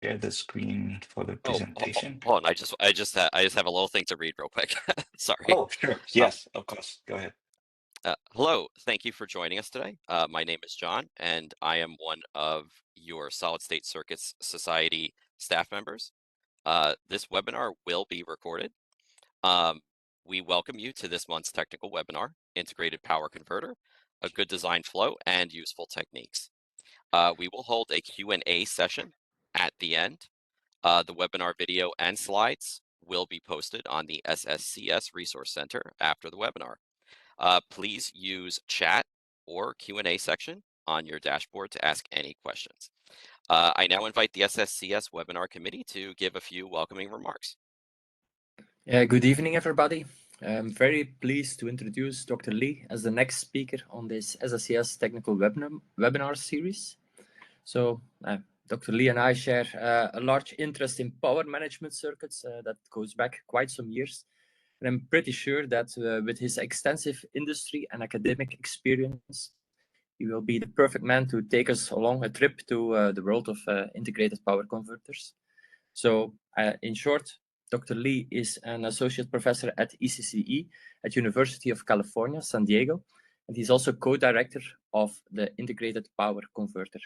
share the screen for the Oh, presentation. hold on. I just have a little thing to read real quick. Sorry. Oh, sure. Yes, of course. Go ahead. Hello. Thank you for joining us today. My name is John, and I am one of your Solid-State Circuits Society staff members. This webinar will be recorded. We welcome you to this month's technical webinar, Integrated Power Converter, a good design flow and useful techniques. We will hold a Q&A session at the end. The webinar video and slides will be posted on the SSCS Resource Center after the webinar. Please use chat or Q&A section on your dashboard to ask any questions. I now invite the SSCS webinar committee to give a few welcoming remarks. Good evening, everybody. I'm very pleased to introduce Dr. Lee as the next speaker on this SSCS technical webinar series. So Dr. Lee and I share a large interest in power management circuits that goes back quite some years. And I'm pretty sure that with his extensive industry and academic experience, he will be the perfect man to take us along a trip to the world of integrated power converters. So in short, Dr. Lee is an associate professor at ECCE at University of California, San Diego, and he's also co-director of the Integrated Power Converter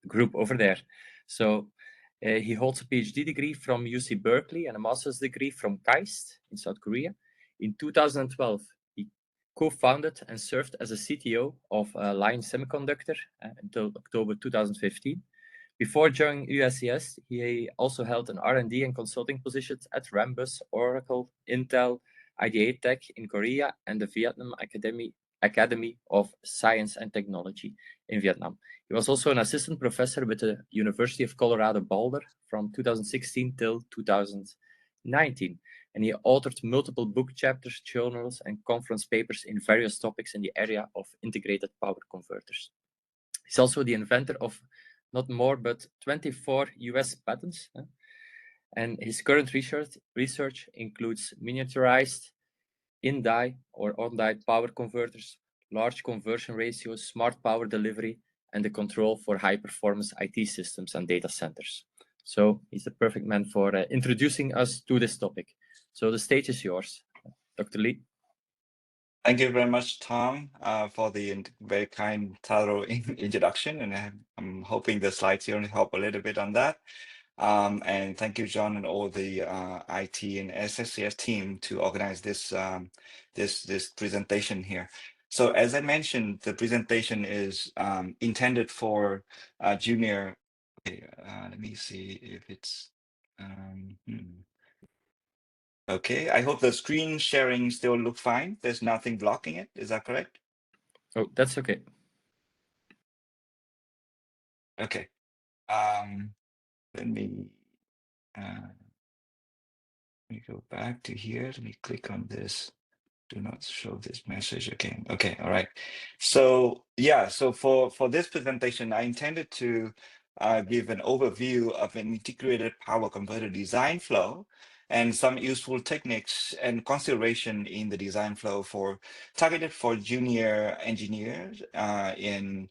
group over there. So he holds a PhD degree from UC Berkeley and a master's degree from KAIST in South Korea. In 2012, he co-founded and served as a CTO of Lion Semiconductor until October 2015. Before joining USCS, he also held an R&D and consulting positions at Rambus, Oracle, Intel, IDA Tech in Korea, and the Vietnam Academy of Science and Technology in Vietnam. He was also an assistant professor with the University of Colorado Boulder from 2016 till 2019. And he authored multiple book chapters, journals, and conference papers in various topics in the area of integrated power converters. He's also the inventor of not more but 24 US patents. And his current research includes miniaturized in-die or on-die power converters, large conversion ratios, smart power delivery, and the control for high-performance IT systems and data centers. So he's the perfect man for introducing us to this topic. So the stage is yours, Dr. Lee. Thank you very much, Tom, for the very kind, thorough introduction. And I'm hoping the slides here will help a little bit on that. And thank you, John, and all the IT and SSCS team to organize this this presentation here. So as I mentioned, the presentation is intended for junior. Okay, let me see if it's. Okay, I hope the screen sharing still looks fine. There's nothing blocking it. Is that correct? Oh, that's okay. Okay. Let me go back to here. Let me click on this. Do not show this message again. Okay, all right. So yeah, so for this presentation, I intended to give an overview of an integrated power converter design flow and some useful techniques and consideration in the design flow targeted for junior engineers in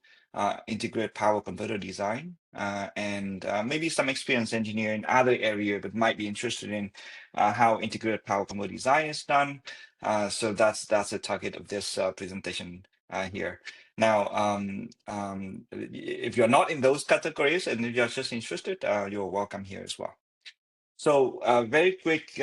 integrated power converter design and maybe some experienced engineer in other area but might be interested in how integrated power converter design is done. So that's the target of this presentation here. Now, if you're not in those categories and if you're just interested, you're welcome here as well. So very quick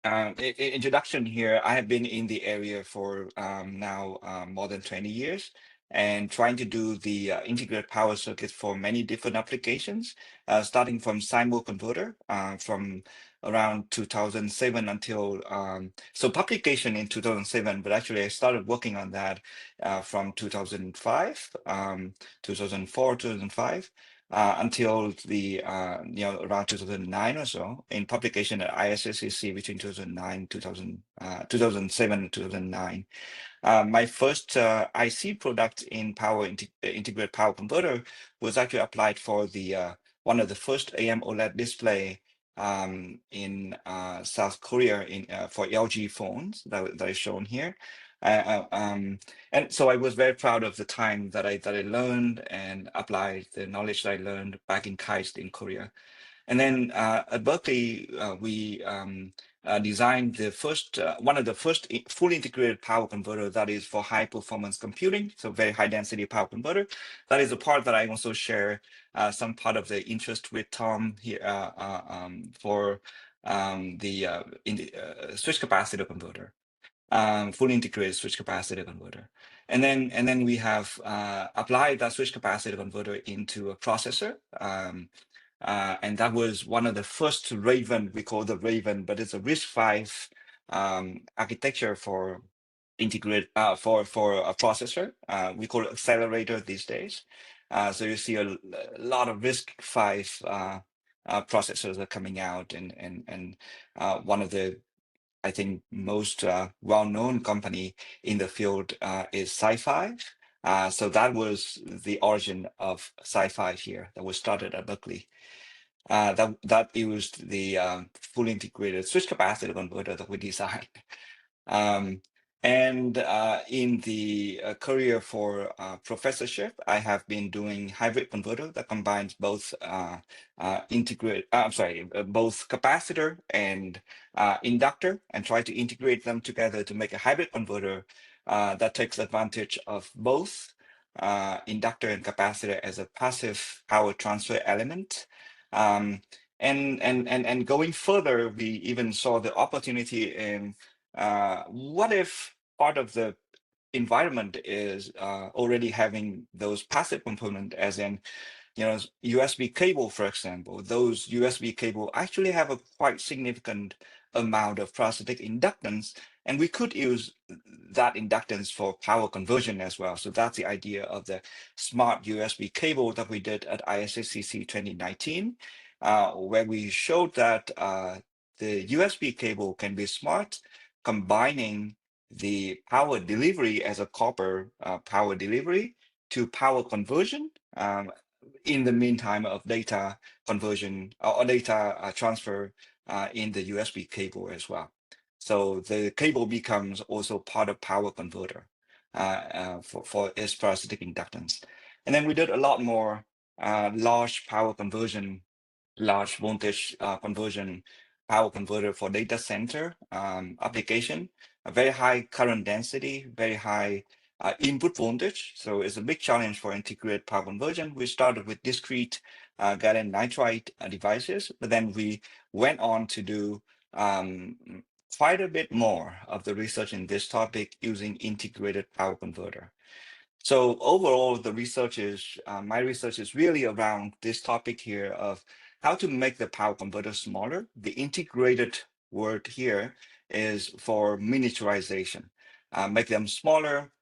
introduction here. I have been in the area for now more than 20 years and trying to do the integrated power circuits for many different applications, starting from simul converter from around 2007 until so publication in 2007, but actually I started working on that from 2005, 2004, 2005. Until the around 2009 or so in publication at ISSCC between 2007 and 2009. My first IC product in integrated power converter was actually applied for the one of the first AM OLED display in South Korea for LG phones that is shown here. And so I was very proud of the time that I learned and applied the knowledge that I learned back in KAIST in Korea. And then at Berkeley, we designed the first, one of the first fully integrated power converter that is for high performance computing, so very high density power converter. That is a part that I also share some part of the interest with Tom here for the switch capacitor converter, fully integrated switch capacitor converter. And then we have applied that switch capacitor converter into a processor. And that was one of the first Raven, we call the Raven, but it's a RISC-V architecture for integrate for a processor. We call it accelerator these days. So you see a lot of RISC-V processors are coming out, and one of the, I think, most well-known company in the field is SiFi. So that was the origin of SiFi here that was started at Berkeley. That used the fully integrated switch capacitor converter that we designed. And in the career for professorship, I have been doing hybrid converter that combines both both capacitor and inductor, and try to integrate them together to make a hybrid converter that takes advantage of both inductor and capacitor as a passive power transfer element. And going further, we even saw the opportunity in what if part of the environment is already having those passive components, as in, USB cable, for example. Those USB cable actually have a quite significant amount of parasitic inductance, and we could use that inductance for power conversion as well. So that's the idea of the smart USB cable that we did at ISSCC 2019, where we showed that the USB cable can be smart, combining the power delivery as a copper power delivery to power conversion in the meantime of data conversion or data transfer in the USB cable as well. So the cable becomes also part of power converter for its parasitic inductance. And then we did a lot more large power conversion, large voltage conversion power converter for data center application, a very high current density, very high input voltage. So it's a big challenge for integrated power conversion. We started with discrete gallium nitride devices, but then we went on to do quite a bit more of the research in this topic using integrated power converter. So overall, the research is, my research is really around this topic here of how to make the power converter smaller. The integrated word here is for miniaturization. Make them smaller,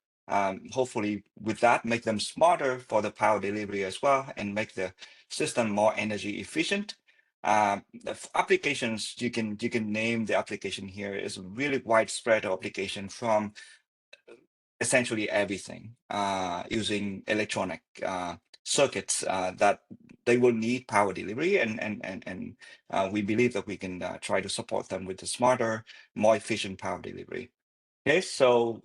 hopefully with that, make them smarter for the power delivery as well, and make the system more energy efficient. The applications, you can name the application here, is a really widespread application from essentially everything using electronic circuits that they will need power delivery, and we believe that we can try to support them with the smarter, more efficient power delivery. Okay, so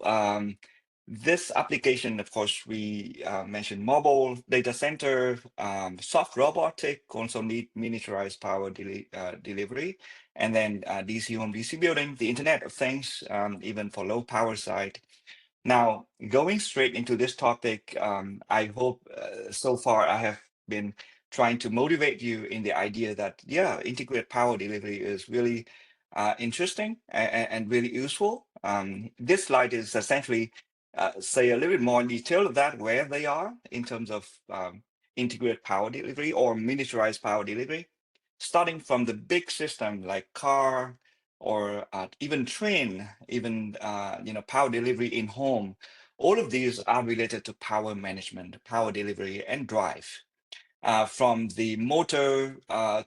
this application, of course, we mentioned mobile data center, soft robotic also need miniaturized power delivery, and then DC home, DC building, the Internet of Things, even for low power side. Now, going straight into this topic, I hope so far I have been trying to motivate you in the idea that, yeah, integrated power delivery is really interesting and really useful. This slide is essentially say a little bit more in detail of that, where they are in terms of integrated power delivery or miniaturized power delivery, starting from the big system like car, or even train, even power delivery in home. All of these are related to power management, power delivery, and drive. From the motor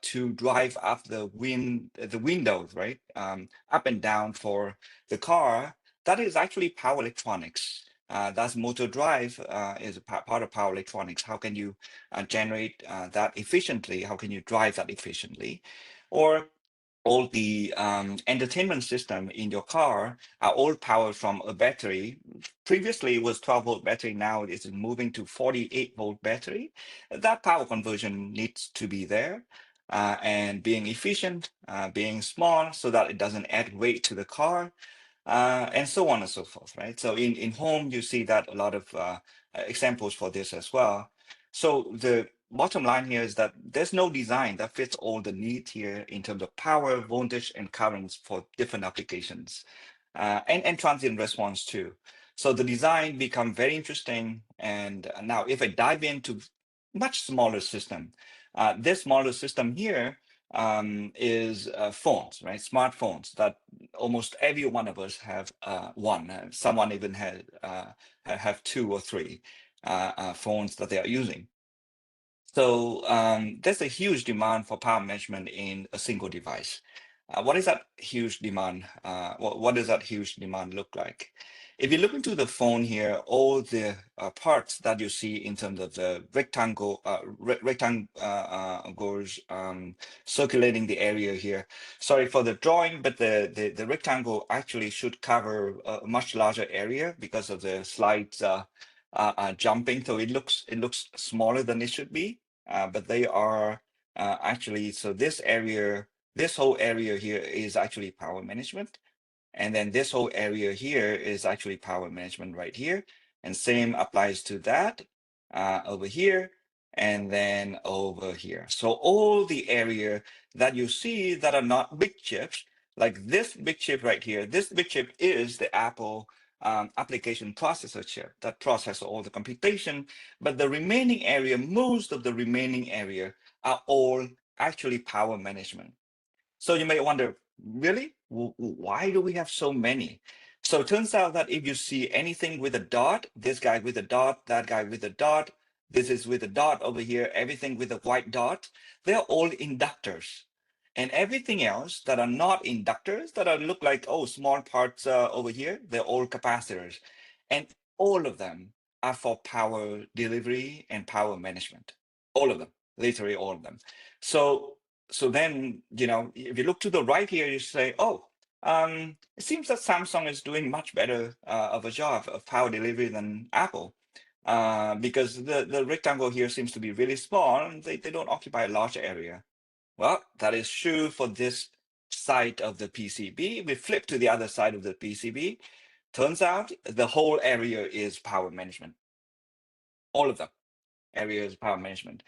to drive up the windows, right? Up and down for the car, that is actually power electronics. That's motor drive is a part of power electronics. How can you generate that efficiently? How can you drive that efficiently? Or all the entertainment system in your car are all powered from a battery. Previously, it was 12-volt battery. Now it is moving to 48-volt battery. That power conversion needs to be there and being efficient, being small so that it doesn't add weight to the car, and so on and so forth, right? So in home, you see that a lot of examples for this as well. So the bottom line here is that there's no design that fits all the needs here in terms of power, voltage, and currents for different applications, and transient response too. So the design become very interesting. And now if I dive into much smaller system, this smaller system here is phones, right? Smartphones that almost every one of us have one. Someone even have two or three phones that they are using. So there's a huge demand for power management in a single device. What is that huge demand? What does that huge demand look like? If you look into the phone here, all the parts that you see in terms of the rectangles circulating the area here. Sorry for the drawing, but the rectangle actually should cover a much larger area because of the slides jumping. So it looks smaller than it should be. But they are actually, so this whole area here is actually power management. And then this whole area here is actually power management right here. And same applies to that over here and then over here. So all the area that you see that are not big chips, like this big chip right here, this big chip is the Apple application processor chip that processes all the computation, but the remaining area, most of the remaining area are all actually power management. So you may wonder, really? Why do we have so many? So it turns out that if you see anything with a dot, this guy with a dot, that guy with a dot, this is with a dot over here, everything with a white dot, they're all inductors. And everything else that are not inductors, that are look like, oh, small parts over here, they're all capacitors. And all of them are for power delivery and power management. All of them, literally all of them. So then, if you look to the right here, you say, oh, it seems that Samsung is doing much better of a job of power delivery than Apple, because the rectangle here seems to be really small and they don't occupy a large area. Well, that is true for this side of the PCB. We flip to the other side of the PCB. Turns out the whole area is power management. All of them area is power management.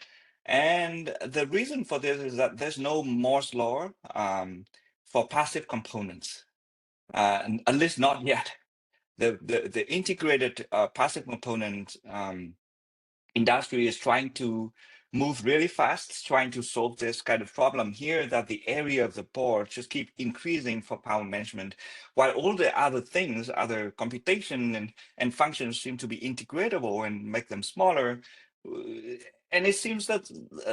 And the reason for this is that there's no Moore's law for passive components, at least not yet. The integrated passive component industry is trying to move really fast, trying to solve this kind of problem here, that the area of the board just keep increasing for power management, while all the other things, other computation and functions seem to be integratable and make them smaller. And it seems that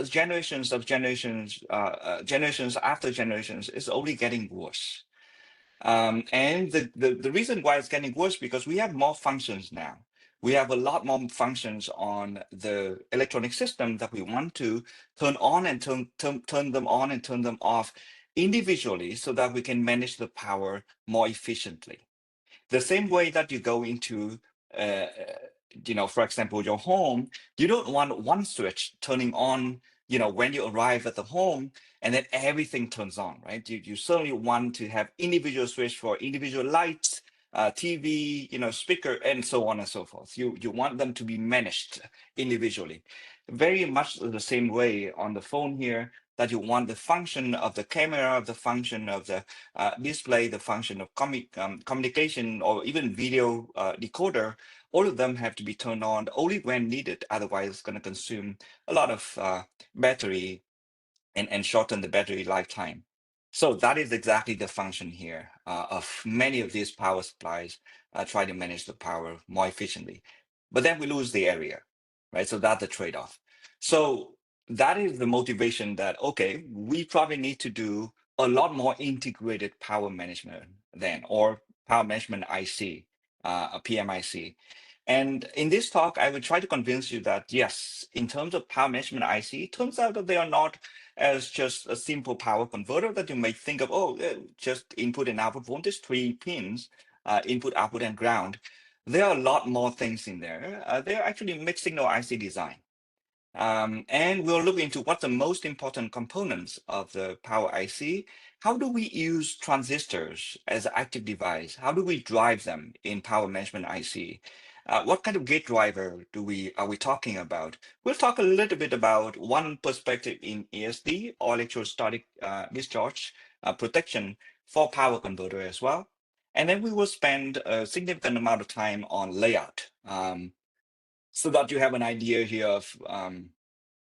generations after generations is only getting worse. And the reason why it's getting worse, because we have more functions now. We have a lot more functions on the electronic system that we want to turn on and turn them on and turn them off individually so that we can manage the power more efficiently. The same way that you go into, for example, your home, you don't want one switch turning on, when you arrive at the home and then everything turns on, right? You certainly want to have individual switch for individual lights, TV, speaker, and so on and so forth. You want them to be managed individually. Very much the same way on the phone here, that you want the function of the camera, the function of the display, the function of communication, or even video decoder. All of them have to be turned on only when needed. Otherwise, it's going to consume a lot of battery and shorten the battery lifetime. So that is exactly the function here of many of these power supplies try to manage the power more efficiently. But then we lose the area, right? So that's the trade-off. So that is the motivation that, okay, we probably need to do a lot more integrated power management then, or power management IC, a PMIC. And in this talk, I will try to convince you that, yes, in terms of power management IC, it turns out that they are not as just a simple power converter that you may think of, oh, just input and output voltage, 3 pins, input, output, and ground. There are a lot more things in there. They're actually mixed signal IC design. And we'll look into what the most important components of the power IC. How do we use transistors as an active device? How do we drive them in power management IC? What kind of gate driver are we talking about? We'll talk a little bit about one perspective in ESD, or electrostatic discharge protection for power converter as well. And then we will spend a significant amount of time on layout, so that you have an idea here of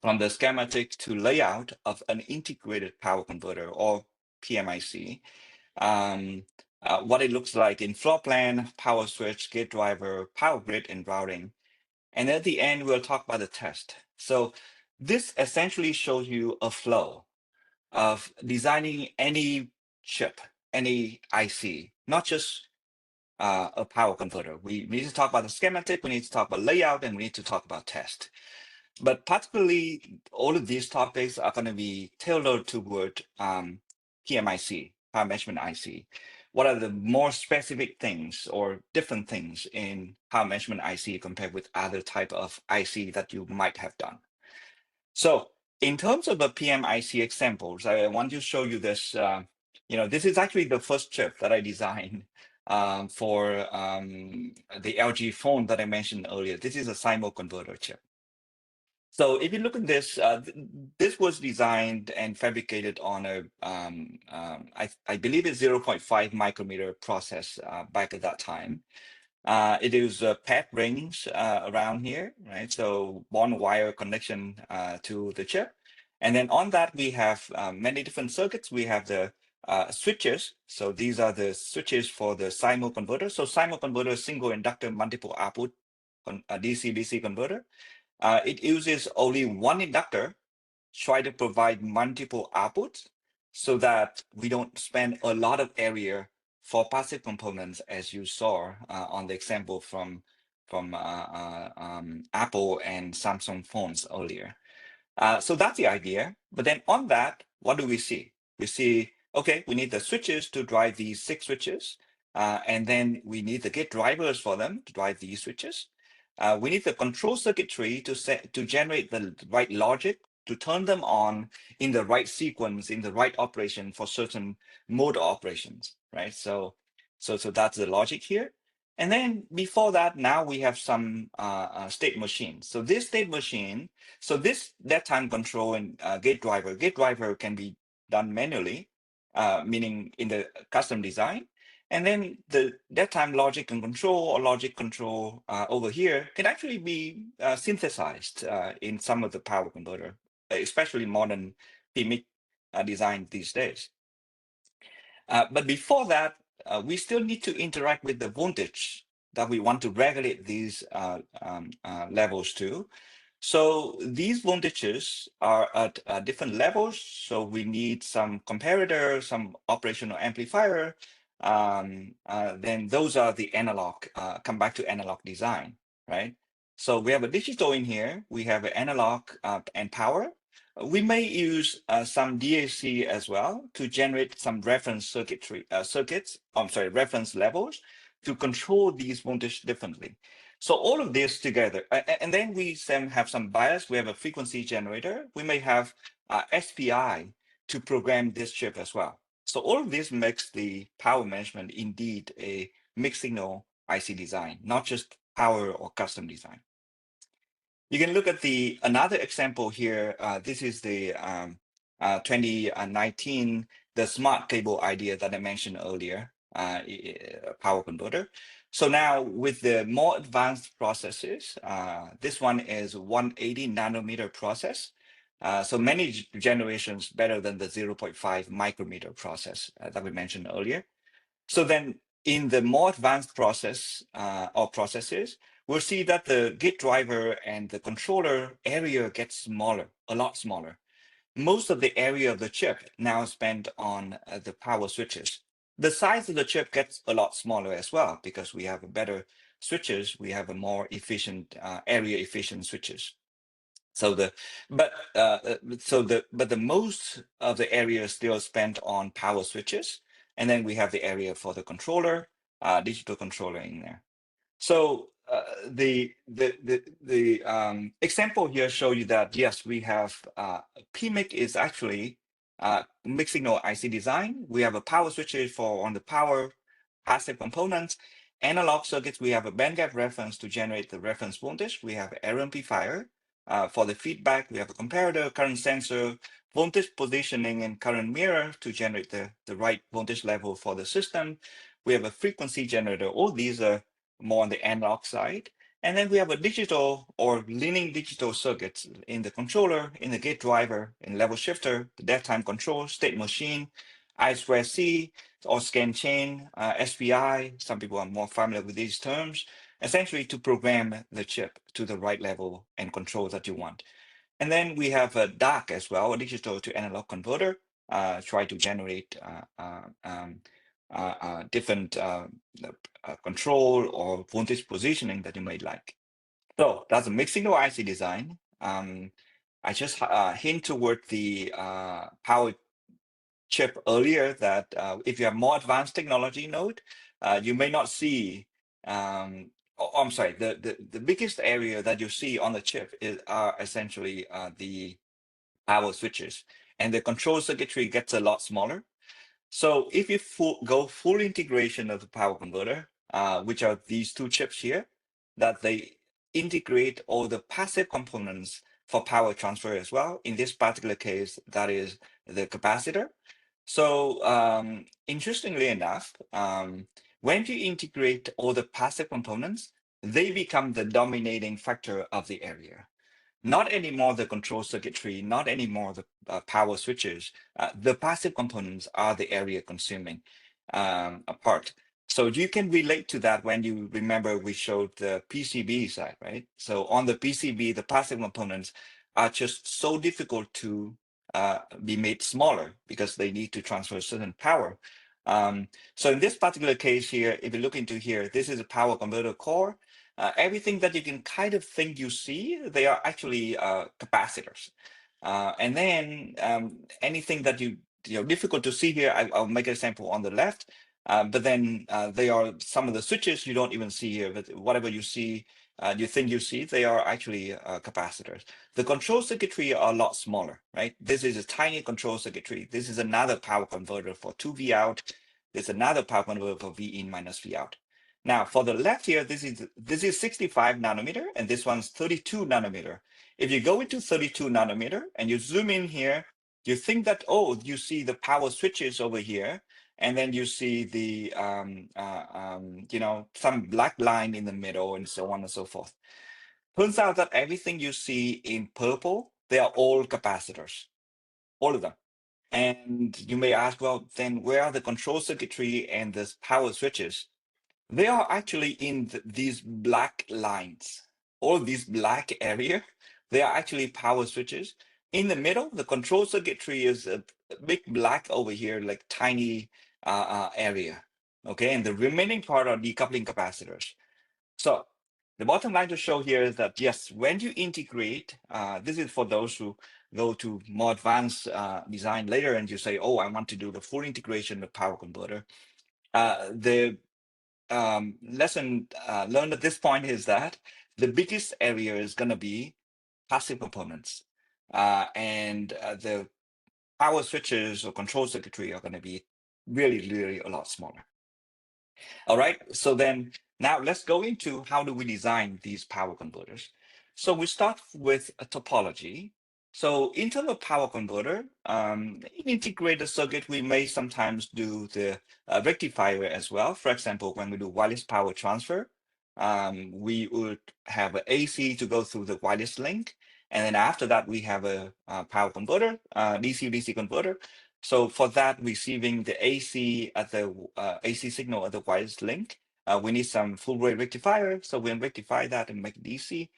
from the schematic to layout of an integrated power converter, or PMIC. What it looks like in floor plan, power switch, gate driver, power grid, and routing. And at the end, we'll talk about the test. So this essentially shows you a flow of designing any chip, any IC, not just a power converter. We need to talk about the schematic, we need to talk about layout, and we need to talk about test. But particularly, all of these topics are going to be tailored toward PMIC, power management IC. What are the more specific things or different things in power management IC compared with other type of IC that you might have done? So in terms of the PMIC examples, I want to show you this. This is actually the first chip that I designed for the LG phone that I mentioned earlier. This is a SIMO converter chip. So if you look at this, this was designed and fabricated on a, I believe it's 0.5 micrometer process back at that time. It is pad rings around here, right? So one wire connection to the chip. And then on that, we have many different circuits. We have the switches. So these are the switches for the SIMO converter. So SIMO converter, single inductor, multiple output, DC-DC converter. It uses only one inductor, try to provide multiple outputs so that we don't spend a lot of area for passive components, as you saw on the example from Apple and Samsung phones earlier. So that's the idea. But then on that, what do we see? We see, okay, we need the switches to drive these 6 switches. And then we need the gate drivers for them to drive these switches. We need the control circuitry to generate the right logic to turn them on in the right sequence, in the right operation for certain mode operations, right? So that's the logic here. And then before that, now we have some state machines. So this state machine, so this dead time control and gate driver can be done manually, meaning in the custom design. And then the dead time logic and control, or logic control over here, can actually be synthesized in some of the power converter, especially modern PMIC design these days. But before that, we still need to interact with the voltage that we want to regulate these levels to. So these voltages are at different levels. So we need some comparator, some operational amplifier. Then those are the analog, come back to analog design, right? So we have a digital in here. We have an analog and power. We may use some DAC as well to generate some reference reference levels to control these voltage differently. So all of this together, and then we have some bias. We have a frequency generator. We may have SPI to program this chip as well. So all of this makes the power management indeed a mixed signal IC design, not just power or custom design. You can look at another example here. This is the 2019, the smart cable idea that I mentioned earlier, power converter. So now with the more advanced processes, this one is 180 nanometer process. So many generations better than the 0.5 micrometer process that we mentioned earlier. So then in the more advanced process or processes, we'll see that the gate driver and the controller area gets smaller, a lot smaller. Most of the area of the chip now spent on the power switches. The size of the chip gets a lot smaller as well because we have a better switches, we have a more efficient area efficient switches. So the most of the area is still spent on power switches, and then we have the area for the controller, digital controller in there. So the example here show you that yes, we have PMIC is actually mixed signal IC design. We have a power switches for on the power passive components. Analog circuits, we have a bandgap reference to generate the reference voltage. We have error amplifier. For the feedback, we have a comparator, current sensor, voltage positioning, and current mirror to generate the right voltage level for the system. We have a frequency generator. All these are more on the analog side. And then we have a digital or leaning digital circuits in the controller, in the gate driver, in level shifter, the dead time control, state machine, I2C, or scan chain, SPI. Some people are more familiar with these terms, essentially to program the chip to the right level and control that you want. And then we have a DAC as well, a digital to analog converter, try to generate different control or voltage positioning that you might like. So that's a mixed signal IC design. I just hint toward the power chip earlier that if you have more advanced technology node, you may not see. I'm sorry. The biggest area that you see on the chip are essentially the power switches, and the control circuitry gets a lot smaller. So if you go full integration of the power converter, which are these two chips here, that they integrate all the passive components for power transfer as well. In this particular case, that is the capacitor. So interestingly enough, when you integrate all the passive components, they become the dominating factor of the area. Not anymore the control circuitry, not anymore the power switches. The passive components are the area consuming part. So you can relate to that when you remember we showed the PCB side, right? So on the PCB, the passive components are just so difficult to be made smaller because they need to transfer certain power. So in this particular case here, if you look into here, this is a power converter core. Everything that you can kind of think you see, they are actually capacitors. And then anything that you know difficult to see here, I'll make an example on the left. But then they are some of the switches you don't even see here. But whatever you see, you think you see, they are actually capacitors. The control circuitry are a lot smaller, right? This is a tiny control circuitry. This is another power converter for 2V out. There's another power converter for V in minus V out. Now, for the left here, this is 65 nanometer, and this one's 32 nanometer. If you go into 32 nanometer and you zoom in here, you think that, oh, you see the power switches over here, and then you see the, you know, some black line in the middle and so on and so forth. Turns out that everything you see in purple, they are all capacitors, all of them. And you may ask, well, then where are the control circuitry and the power switches? They are actually in these black lines, all these black area. They are actually power switches. In the middle, the control circuitry is a big black over here, like tiny area. Okay, and the remaining part are decoupling capacitors. So the bottom line to show here is that yes, when you integrate, this is for those who go to more advanced design later and you say, oh, I want to do the full integration of power converter. The lesson learned at this point is that the biggest area is going to be passive components, and the power switches or control circuitry are going to be really, really a lot smaller. All right, so then now let's go into how do we design these power converters. So we start with a topology. So in terms of power converter, in integrated circuit, we may sometimes do the rectifier as well. For example, when we do wireless power transfer, we would have an AC to go through the wireless link. And then after that, we have a power converter, DC-DC converter. So for that, receiving the AC at the AC signal at the wireless link, we need some full rate rectifier. So we rectify that and make DC.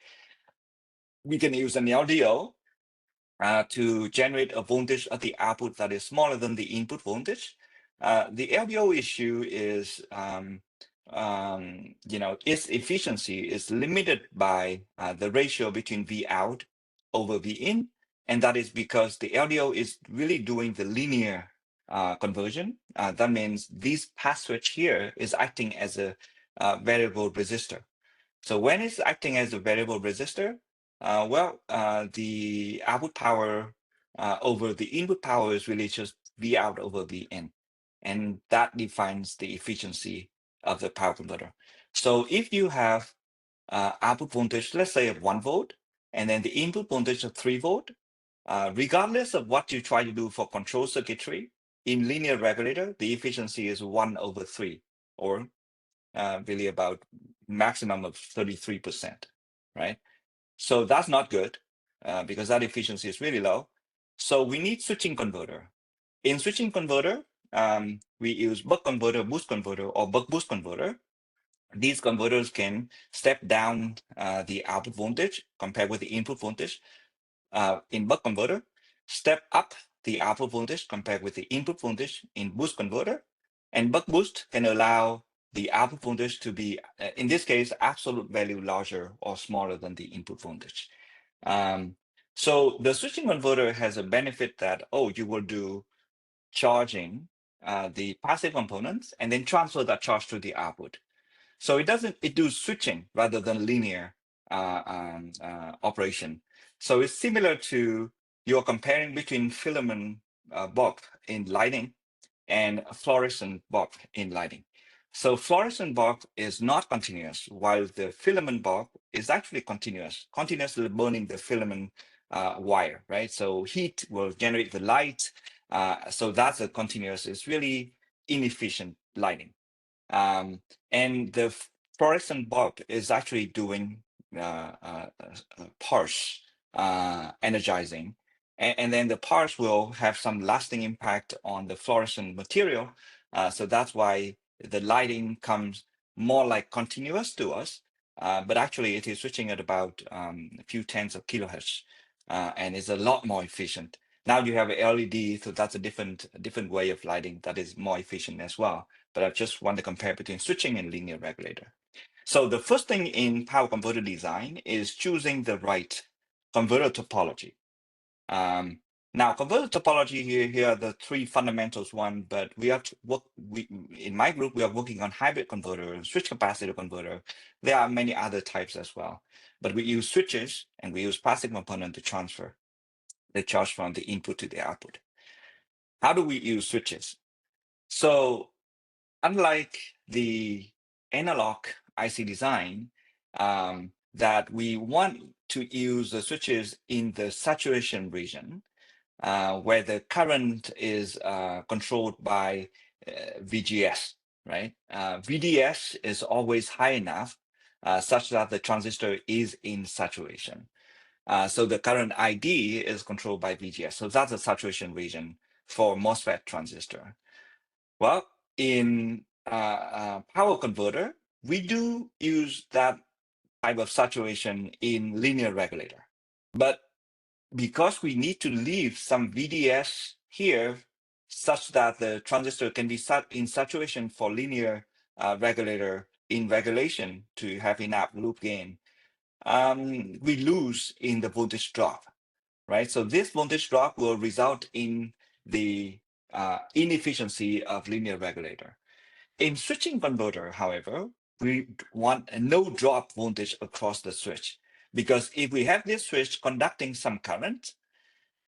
We can use an LDO to generate a voltage at the output that is smaller than the input voltage. The LDO issue is its efficiency is limited by the ratio between V out over V in, and that is because the LDO is really doing the linear conversion. That means this pass switch here is acting as a variable resistor. So when it's acting as a variable resistor, the output power over the input power is really just V out over V in. And that defines the efficiency of the power converter. So if you have output voltage, let's say of 1 volt, and then the input voltage of 3 volt, regardless of what you try to do for control circuitry, in linear regulator, the efficiency is 1 over 3, or really about maximum of 33%, right? So that's not good because that efficiency is really low. So we need switching converter. In switching converter, we use buck converter, boost converter, or buck boost converter. These converters can step down the output voltage compared with the input voltage in buck converter, step up the output voltage compared with the input voltage in boost converter, and buck boost can allow the output voltage to be, in this case, absolute value larger or smaller than the input voltage. So the switching converter has a benefit that, you will do charging the passive components and then transfer that charge to the output. So it does switching rather than linear operation. So it's similar to you're comparing between filament bulb in lighting and fluorescent bulb in lighting. So fluorescent bulb is not continuous, while the filament bulb is actually continuously burning the filament wire, right? So heat will generate the light. So that's a continuous, it's really inefficient lighting. And the fluorescent bulb is actually doing pulse energizing. And then the pulse will have some lasting impact on the fluorescent material. So that's why the lighting comes more like continuous to us, but actually it is switching at about a few tens of kilohertz and is a lot more efficient. Now you have a LED, so that's a different way of lighting that is more efficient as well. But I just want to compare between switching and linear regulator. So the first thing in power converter design is choosing the right converter topology. Now, converter topology here are the three fundamentals one, but we have to work, in my group, we are working on hybrid converter, switch capacitor converter. There are many other types as well, but we use switches and we use passive component to transfer the charge from the input to the output. How do we use switches? So unlike the analog IC design, that we want to use the switches in the saturation region, where the current is controlled by VGS, right? VDS is always high enough such that the transistor is in saturation. So the current ID is controlled by VGS. So that's a saturation region for MOSFET transistor. Well, in power converter, we do use that type of saturation in linear regulator. But because we need to leave some VDS here such that the transistor can be in saturation for linear regulator in regulation to have enough loop gain, we lose in the voltage drop, right? So this voltage drop will result in the inefficiency of linear regulator. In switching converter, however, we want a no drop voltage across the switch, because if we have this switch conducting some current,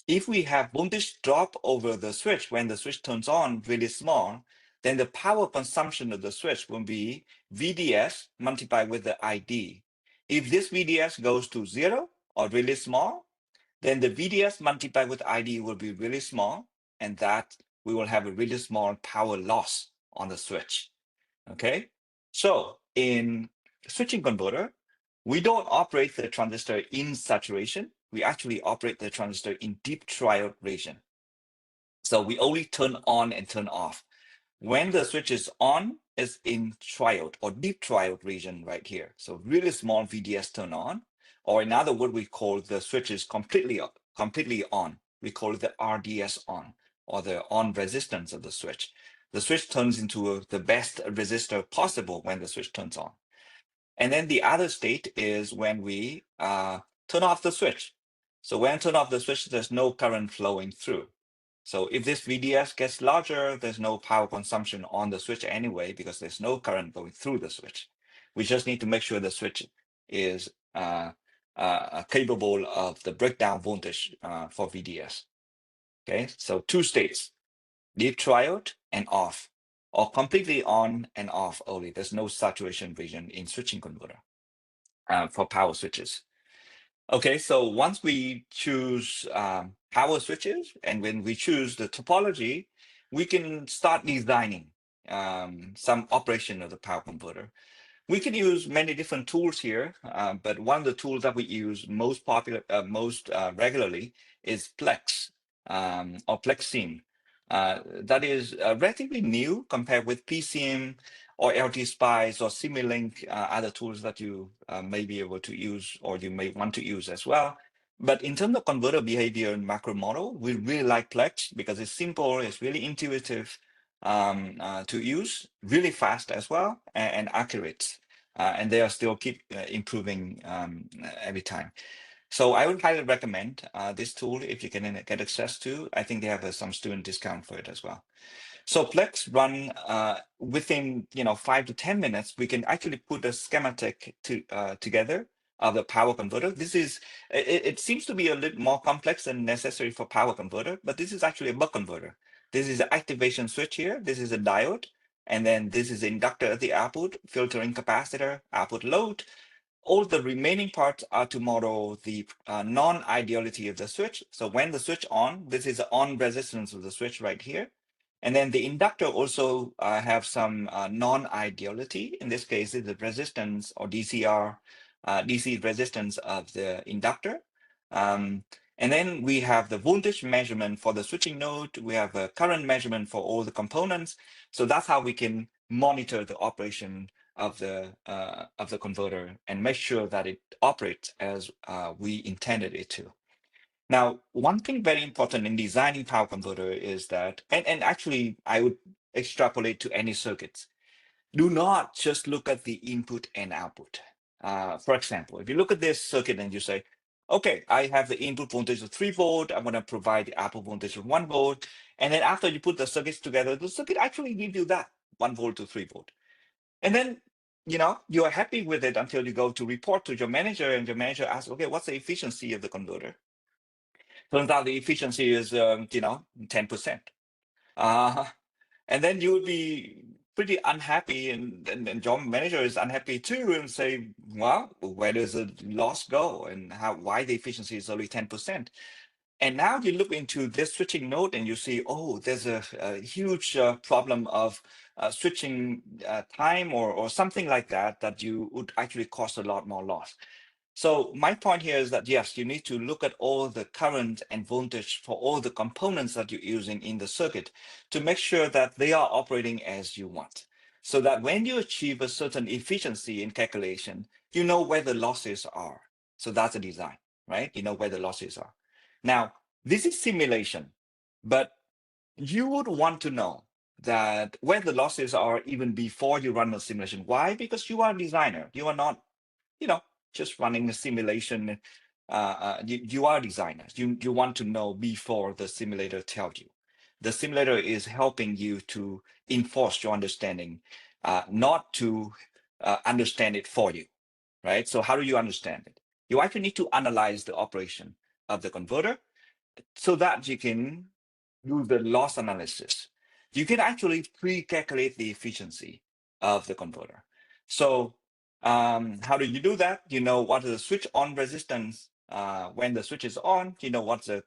if we have voltage drop over the switch when the switch turns on really small, then the power consumption of the switch will be VDS multiplied with the ID. If this VDS goes to 0 or really small, then the VDS multiplied with ID will be really small, and that we will have a really small power loss on the switch. Okay, so in switching converter, we don't operate the transistor in saturation. We actually operate the transistor in deep triode region. So we only turn on and turn off. When the switch is on, is in triode or deep triode region right here. So really small VDS turn on, or in other words, we call the switch is completely on. We call it the RDS on, or the on resistance of the switch. the switch turns into the best resistor possible when the switch turns on. And then the other state is when we turn off the switch. So when I turn off the switch, there's no current flowing through. So if this VDS gets larger, there's no power consumption on the switch anyway, because there's no current going through the switch. We just need to make sure the switch is capable of the breakdown voltage for VDS. Okay, so two states, deep triode and off, or completely on and off only. There's no saturation region in switching converter for power switches. Okay, so once we choose power switches, and when we choose the topology, we can start designing some operation of the power converter. We can use many different tools here, but one of the tools that we use most regularly is Plex or Plexim. That is relatively new compared with PCM or LT-Spice or Simulink, other tools that you may be able to use or you may want to use as well. But in terms of converter behavior and macro model, we really like Plex because it's simple, it's really intuitive to use, really fast as well, and accurate. And they are still keep improving every time. So I would highly recommend this tool if you can get access to. I think they have some student discount for it as well. So Plex run within 5 to 10 minutes, we can actually put a schematic together of the power converter. This is, it seems to be a little more complex than necessary for power converter, but this is actually a buck converter. This is the activation switch here. This is a diode. And then this is the inductor at the output, filtering capacitor, output load. All the remaining parts are to model the non-ideality of the switch. So when the switch on, this is the on resistance of the switch right here. And then the inductor also have some non-ideality. In this case, is the resistance or DCR, DC resistance of the inductor. And then we have the voltage measurement for the switching node. We have a current measurement for all the components. So that's how we can monitor the operation of the converter and make sure that it operates as we intended it to. Now, one thing very important in designing power converter is that, and actually I would extrapolate to any circuits, do not just look at the input and output. For example, if you look at this circuit and you say, okay, I have the input voltage of 3 volt, I'm going to provide the output voltage of 1 volt. And then after you put the circuits together, the circuit actually gives you that 1 volt to 3 volt. And then, you are happy with it until you go to report to your manager and your manager asks, okay, what's the efficiency of the converter? Turns out the efficiency is, 10%. And then you would be pretty unhappy, and your manager is unhappy too, and say, well, where does the loss go, and why the efficiency is only 10%? And now you look into this switching node and you see, oh, there's a huge problem of switching time or something like that you would actually cause a lot more loss. So my point here is that, yes, you need to look at all the current and voltage for all the components that you're using in the circuit to make sure that they are operating as you want. So that when you achieve a certain efficiency in calculation, you know where the losses are. So that's a design, right? You know where the losses are. Now, this is simulation, but you would want to know that where the losses are even before you run the simulation. Why? Because you are a designer. You are not, just running a simulation. You are designers. You want to know before the simulator tells you. The simulator is helping you to enforce your understanding, not to understand it for you, right? So how do you understand it? You actually need to analyze the operation of the converter so that you can do the loss analysis. You can actually pre-calculate the efficiency of the converter. So how do you do that? You know what is the switch on resistance when the switch is on. You know what's the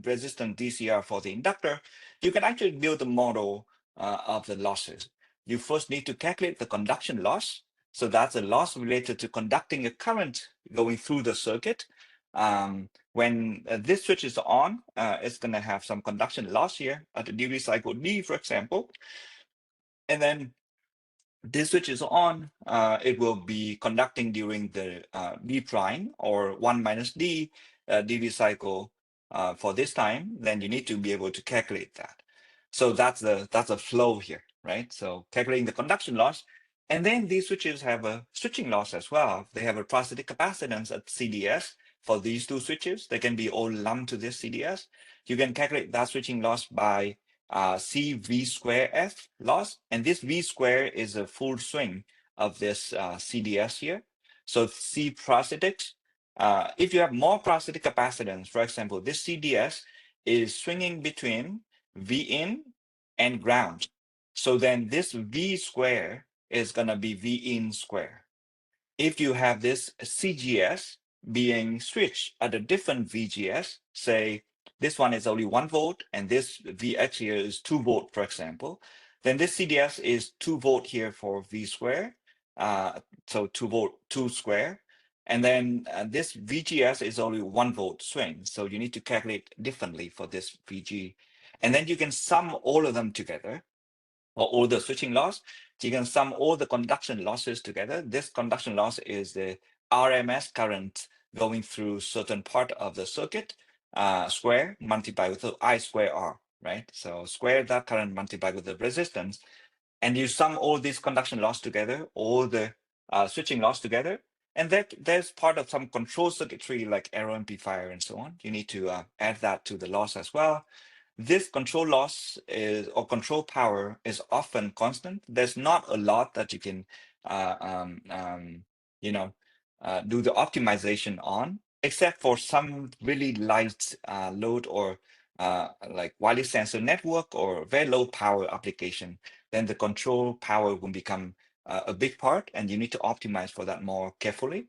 resistance DCR for the inductor. You can actually build a model of the losses. You first need to calculate the conduction loss. So that's a loss related to conducting a current going through the circuit. When this switch is on, it's going to have some conduction loss here at the duty cycle D, for example. And then this switch is on, it will be conducting during the D prime or 1 minus D duty cycle for this time. Then you need to be able to calculate that. So that's a flow here, right? So calculating the conduction loss. And then these switches have a switching loss as well. They have a parasitic capacitance at CDS for these two switches. They can be all lumped to this CDS. You can calculate that switching loss by CV square F loss. And this V square is a full swing of this CDS here. So C parasitics, if you have more parasitic capacitance, for example, this CDS is swinging between V in and ground. So then this V square is going to be V in square. If you have this CGS being switched at a different VGS, say this one is only 1 volt and this VX here is 2 volt, for example, then this CDS is 2 volt here for V square, so 2 volt, 2 square. And then this VGS is only 1 volt swing. So you need to calculate differently for this VG. And then you can sum all of them together, or all the switching loss. You can sum all the conduction losses together. This conduction loss is the RMS current going through certain part of the circuit, square multiplied with the I square R, right? So square that current multiplied with the resistance, and you sum all these conduction loss together, all the switching loss together, and there's part of some control circuitry like error amplifier and so on. You need to add that to the loss as well. This control loss is, or control power is often constant. There's not a lot that you can, do the optimization on, except for some really light load or like wireless sensor network or very low power application. Then the control power will become a big part, and you need to optimize for that more carefully.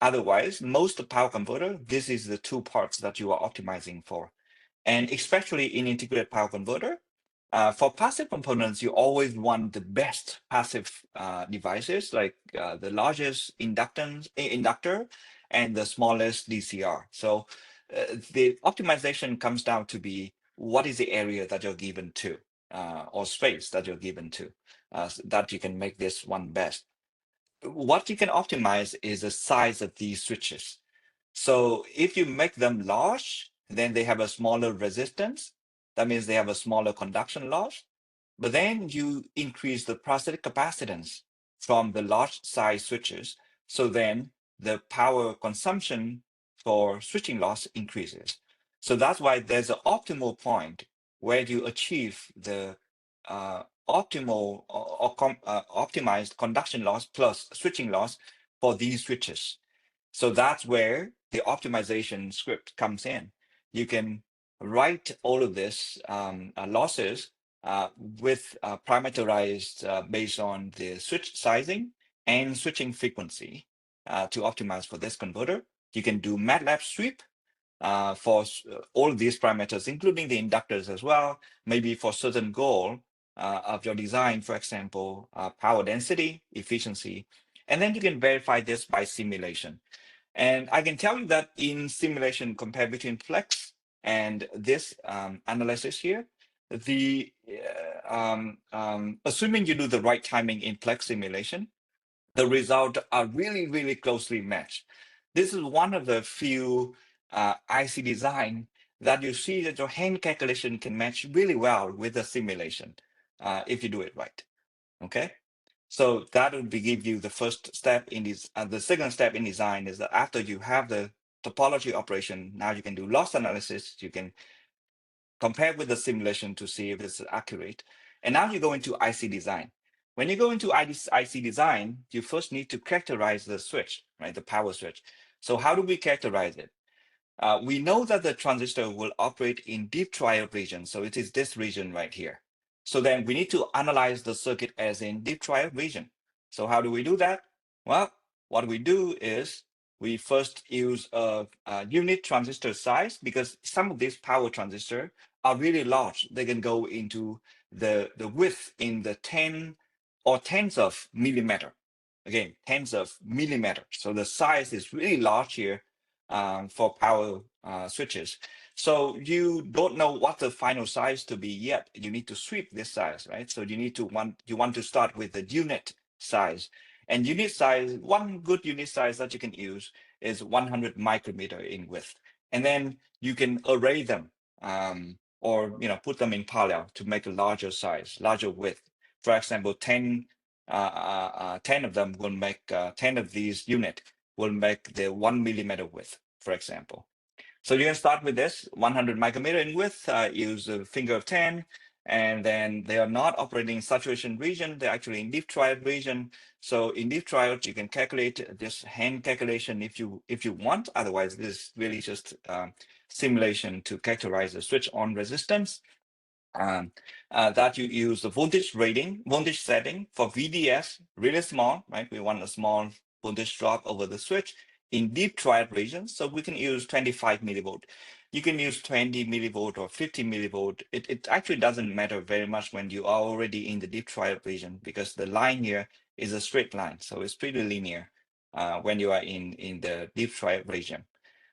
Otherwise, most power converter, this is the two parts that you are optimizing for. And especially in integrated power converter, for passive components, you always want the best passive devices, like the largest inductor and the smallest DCR. So the optimization comes down to be what is the area that you're given to, or space that you're given to, so that you can make this one best. What you can optimize is the size of these switches. So if you make them large, then they have a smaller resistance. That means they have a smaller conduction loss. But then you increase the parasitic capacitance from the large size switches. So then the power consumption for switching loss increases. So that's why there's an optimal point where you achieve the optimal or optimized conduction loss plus switching loss for these switches. So that's where the optimization script comes in. You can write all of this losses with parameterized based on the switch sizing and switching frequency to optimize for this converter. You can do MATLAB sweep for all of these parameters, including the inductors as well, maybe for certain goal of your design, for example, power density, efficiency, and then you can verify this by simulation. And I can tell you that in simulation compared between Plex and this analysis here, the assuming you do the right timing in Plex simulation, the results are really, really closely matched. This is one of the few IC design that you see that your hand calculation can match really well with the simulation if you do it right. Okay. So that would give you the first step in this. The second step in design is that after you have the topology operation, now you can do loss analysis. You can compare with the simulation to see if it's accurate. And now you go into IC design. When you go into IC design, you first need to characterize the switch, right? The power switch. So how do we characterize it? We know that the transistor will operate in deep triode region. So it is this region right here. So then we need to analyze the circuit as in deep triode region. So how do we do that? Well, what we do is we first use a unit transistor size, because some of these power transistors are really large. They can go into the width in the 10 or tens of millimeter. Again, tens of millimeters. So the size is really large here for power switches. So you don't know what the final size to be yet. You need to sweep this size, right? So you want to start with the unit size. And unit size, one good unit size that you can use is 100 micrometer in width. And then you can array them or put them in parallel to make a larger size, larger width. For example, 10 of them will make 10 of these units will make the 1 millimeter width, for example. So you can start with this 100 micrometer in width, use a finger of 10, and then they are not operating in saturation region, they're actually in deep triad region. So in deep triad, you can calculate this hand calculation if you want. Otherwise, this is really just simulation to characterize the switch on resistance. That you use the voltage setting for VDS, really small, right? We want a small voltage drop over the switch in deep triad region. So we can use 25 millivolt. You can use 20 millivolt or 50 millivolt. It actually doesn't matter very much when you are already in the deep triad region, because the line here is a straight line. So it's pretty linear when you are in the deep triad region.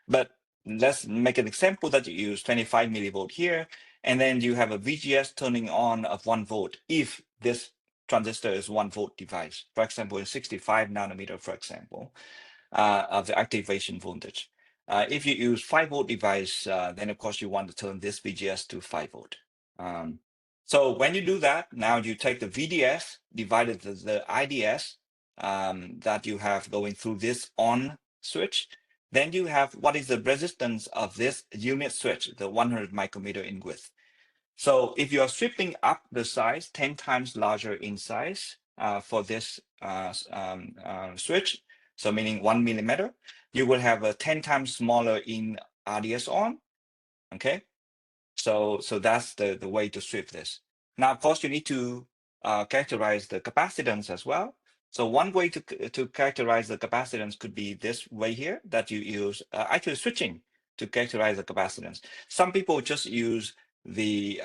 But let's make an example that you use 25 millivolt here, and then you have a VGS turning on of 1 volt if this transistor is 1 volt device, for example, in 65 nanometer, for example, of the activation voltage. If you use 5 volt device, then of course you want to turn this VGS to 5 volt. So when you do that, now you take the VDS divided the IDS that you have going through this on switch. Then you have what is the resistance of this unit switch, the 100 micrometer in width. So if you are stripping up the size 10 times larger in size for this switch, so meaning 1 millimeter, you will have a 10 times smaller in RDS on, okay? So that's the way to strip this. Now, of course, you need to characterize the capacitance as well. So one way to characterize the capacitance could be this way here, that you use actually switching to characterize the capacitance. Some people just use the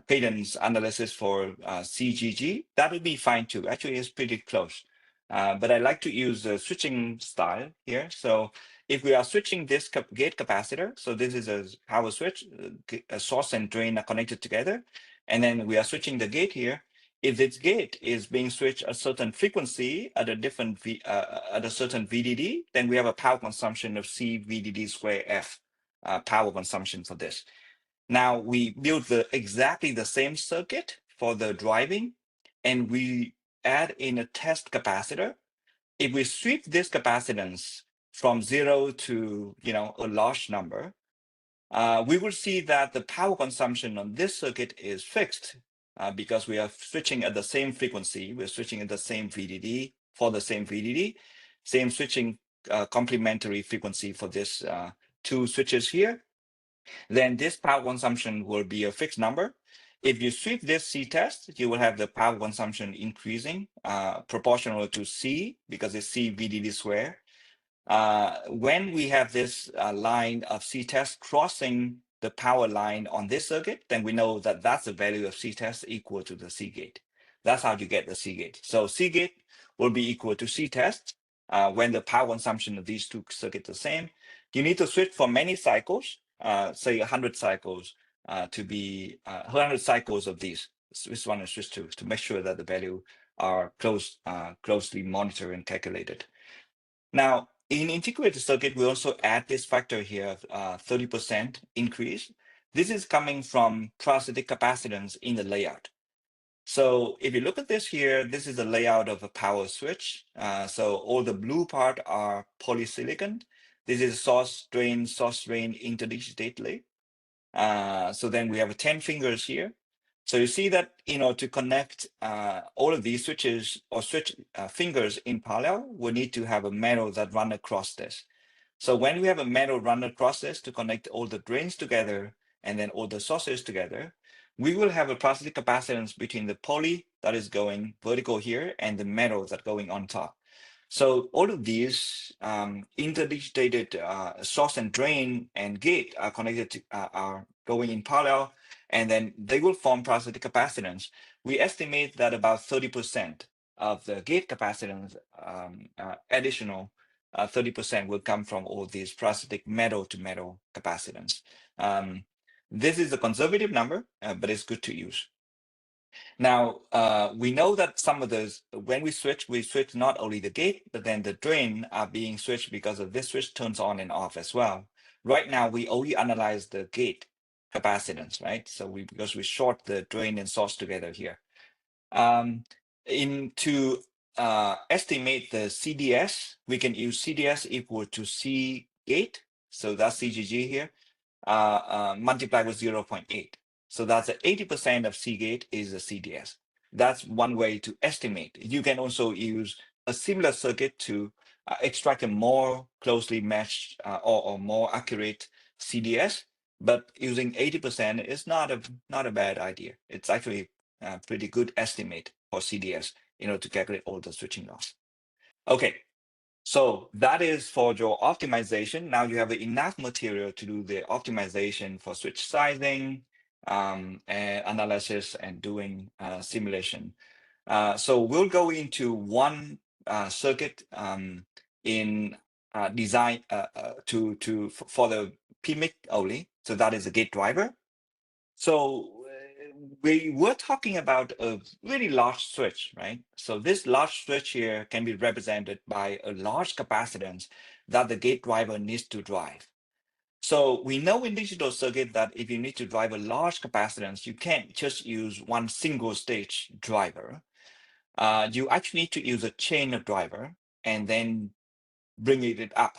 cadence analysis for CGG. That would be fine too. Actually, it's pretty close. But I like to use the switching style here. So if we are switching this gate capacitor, so this is a power switch, a source and drain are connected together, and then we are switching the gate here. If this gate is being switched a certain frequency at a certain VDD, then we have a power consumption of C VDD square F power consumption for this. Now we build exactly the same circuit for the driving, and we add in a test capacitor. If we sweep this capacitance from 0 to a large number, we will see that the power consumption on this circuit is fixed because we are switching at the same frequency. We're switching at the same VDD for the same VDD, same switching complementary frequency for this two switches here. Then this power consumption will be a fixed number. If you sweep this C-test, you will have the power consumption increasing proportional to C, because it's C VDD square. When we have this line of C-test crossing the power line on this circuit, then we know that that's the value of C-test equal to the C-gate. That's how you get the C-gate. So C-gate will be equal to C-test when the power consumption of these two circuits are the same. You need to switch for many cycles, say 100 cycles to be 100 cycles of these. Switch 1 and switch 2 to make sure that the value are closely monitored and calculated. Now, in integrated circuit, we also add this factor here of 30% increase. This is coming from parasitic capacitance in the layout. So if you look at this here, this is the layout of a power switch. So all the blue part are polysilicon. This is source drain interdigitately. So then we have 10 fingers here. So you see that, to connect all of these switches or switch fingers in parallel, we need to have a metal that run across this. So when we have a metal run across this to connect all the drains together and then all the sources together, we will have a parasitic capacitance between the poly that is going vertical here and the metal that's going on top. So all of these interdigitated source and drain and gate are connected to, are going in parallel, and then they will form parasitic capacitance. We estimate that about 30% of the gate capacitance, additional 30% will come from all these parasitic metal-to-metal capacitance. This is a conservative number, but it's good to use. Now, we know that some of those, when we switch not only the gate, but then the drain are being switched because of this switch turns on and off as well. Right now, we only analyze the gate. capacitance, right? So because we short the drain and source together here. To estimate the CDS, we can use CDS equal to C gate. So that's CGG here, multiplied with 0.8. So that's 80% of C gate is a CDS. That's one way to estimate. You can also use a similar circuit to extract a more closely matched or more accurate CDS, but using 80% is not a bad idea. It's actually a pretty good estimate for CDS, to calculate all the switching loss. Okay, so that is for your optimization. Now you have enough material to do the optimization for switch sizing, and analysis and doing simulation. So we'll go into one circuit in design for the PMIC only. So that is a gate driver. So we were talking about a really large switch, right? So this large switch here can be represented by a large capacitance that the gate driver needs to drive. So we know in digital circuit that if you need to drive a large capacitance, you can't just use one single stage driver. You actually need to use a chain of driver and then bring it up.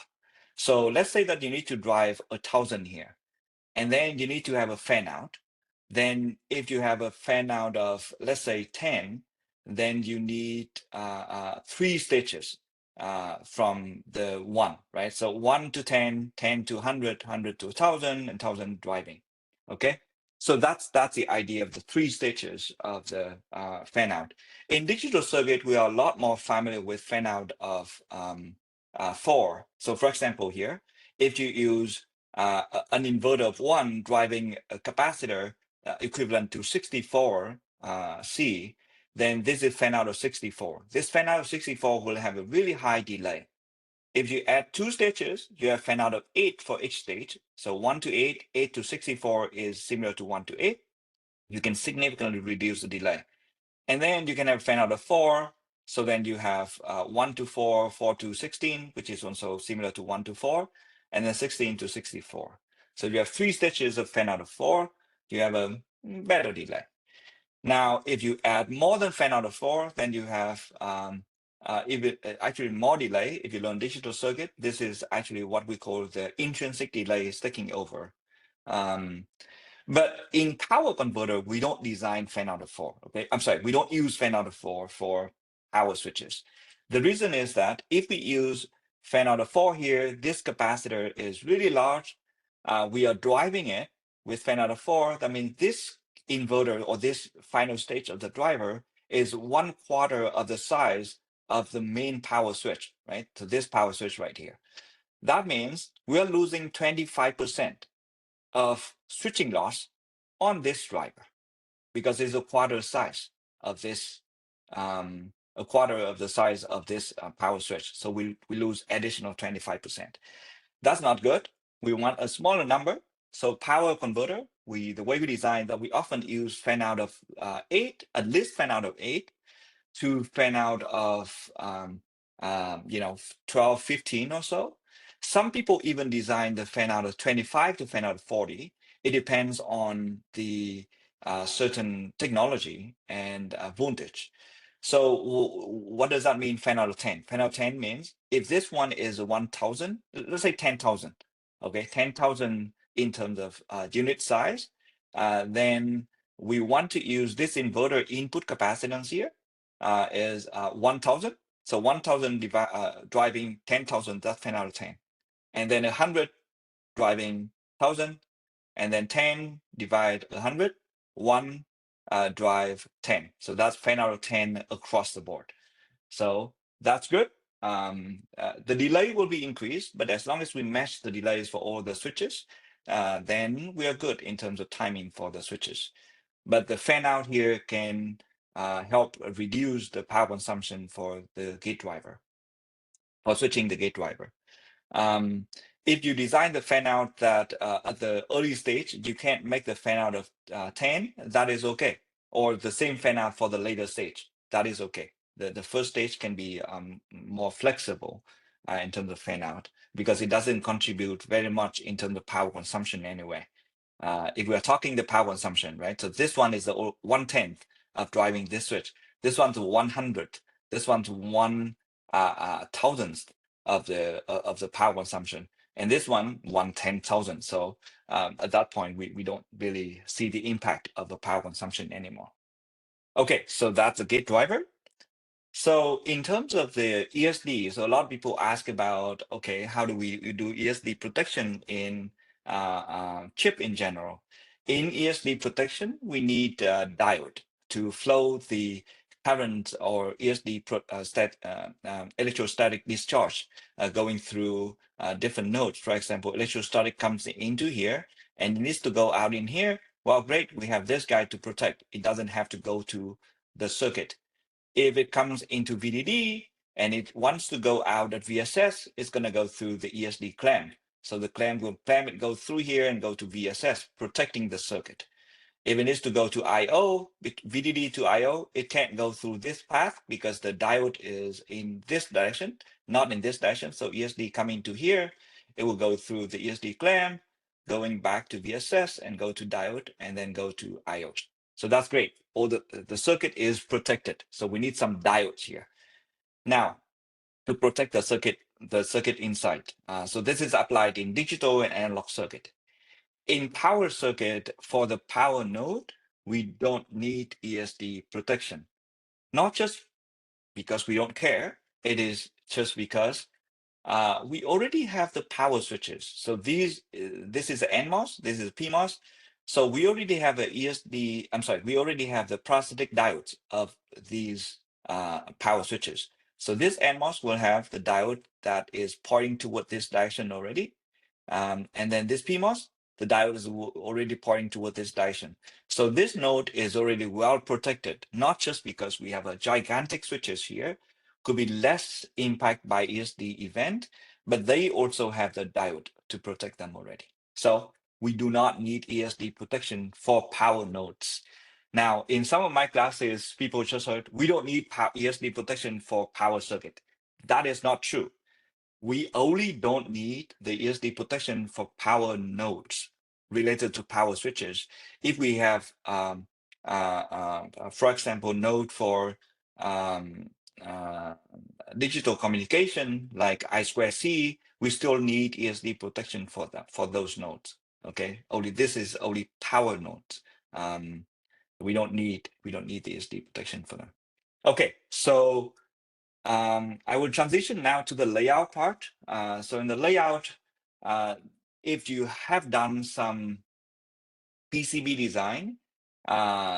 So let's say that you need to drive 1,000 here, and then you need to have a fan out. Then if you have a fan out of, let's say 10, then you need 3 stages from the 1, right? So 1 to 10, 10 to 100, 100 to 1,000, and 1,000 driving, okay? So that's the idea of the 3 stages of the fan out. In digital circuit, we are a lot more familiar with fan out of 4. So for example here, if you use an inverter of 1 driving a capacitor equivalent to 64 C, then this is fan out of 64. This fan out of 64 will have a really high delay. If you add 2 stages, you have fan out of 8 for each stage. So 1 to 8, 8 to 64 is similar to 1 to 8. You can significantly reduce the delay. And then you can have fan out of 4. So then you have 1 to 4, 4 to 16, which is also similar to 1 to 4, and then 16 to 64. So you have 3 stages of fan out of 4. You have a better delay. Now, if you add more than fan out of 4, then you have actually more delay. If you learn digital circuit, this is actually what we call the intrinsic delay taking over. But in power converter, we don't design fan out of 4. Okay, I'm sorry, we don't use fan out of 4 for power switches. The reason is that if we use fan out of 4 here, this capacitor is really large. We are driving it with fan out of 4. That means this inverter or this final stage of the driver is 1/4 of the size of the main power switch, right? So this power switch right here. That means we're losing 25% of switching loss on this driver because it's a quarter size of this, a quarter of the size of this power switch. So we lose additional 25%. That's not good. We want a smaller number. So power converter, the way we design that, we often use fan out of 8, at least fan out of 8 to fan out of 12, 15 or so. Some people even design the fan out of 25 to fan out of 40. It depends on the certain technology and voltage. So what does that mean, fan out of 10? Fan out of 10 means if this one is a 1,000, let's say 10,000, okay, 10,000 in terms of unit size, then we want to use this inverter input capacitance here is 1,000. So 1,000 driving 10,000, that's fan out of 10. And then 100 driving 1,000, and then 10 divide 100, 1 drive 10. So that's fan out of 10 across the board. So that's good. The delay will be increased, but as long as we match the delays for all the switches, then we are good in terms of timing for the switches. But the fan out here can help reduce the power consumption for the gate driver, for switching the gate driver. If you design the fan out that at the early stage, you can't make the fan out of 10, that is okay. Or the same fan out for the later stage, that is okay. The first stage can be more flexible in terms of fan out because it doesn't contribute very much in terms of power consumption anyway. if we are talking the power consumption, right? So this one is the 1/10 of driving this switch. This one's 100. This one's 1,000th of the power consumption, and this one 1/10,000. So at that point, we don't really see the impact of the power consumption anymore. Okay, so that's a gate driver. So in terms of the ESD, so a lot of people ask about, okay, how do we do ESD protection in chip in general? In ESD protection, we need diode to flow the current or ESD electrostatic discharge going through different nodes. For example, electrostatic comes into here and it needs to go out in here. Well, great, we have this guy to protect. It doesn't have to go to the circuit. If it comes into VDD and it wants to go out at VSS, it's going to go through the ESD clamp. So the clamp will clamp it, go through here and go to VSS, protecting the circuit. If it needs to go to I/O, VDD to I/O, it can't go through this path because the diode is in this direction, not in this direction. So ESD coming to here, it will go through the ESD clamp, going back to VSS and go to diode and then go to I/O. So that's great. All the circuit is protected. So we need some diodes here. Now, to protect the circuit inside. So this is applied in digital and analog circuit. In power circuit, for the power node, we don't need ESD protection. Not just because we don't care, it is just because we already have the power switches. So this is the NMOS, this is PMOS. So we already have we already have the parasitic diodes of these power switches. So this NMOS will have the diode that is pointing toward this direction already. And then this PMOS, the diode is already pointing toward this direction. So this node is already well protected, not just because we have a gigantic switches here, could be less impact by ESD event, but they also have the diode to protect them already. So we do not need ESD protection for power nodes. Now, in some of my classes, people just heard, we don't need ESD protection for power circuit. That is not true. We only don't need the ESD protection for power nodes related to power switches. If we have, for example, node for digital communication like I2C, we still need ESD protection for that, for those nodes. Okay, this is only power nodes. We don't need the ESD protection for them. Okay, so I will transition now to the layout part. So in the layout, if you have done some PCB design,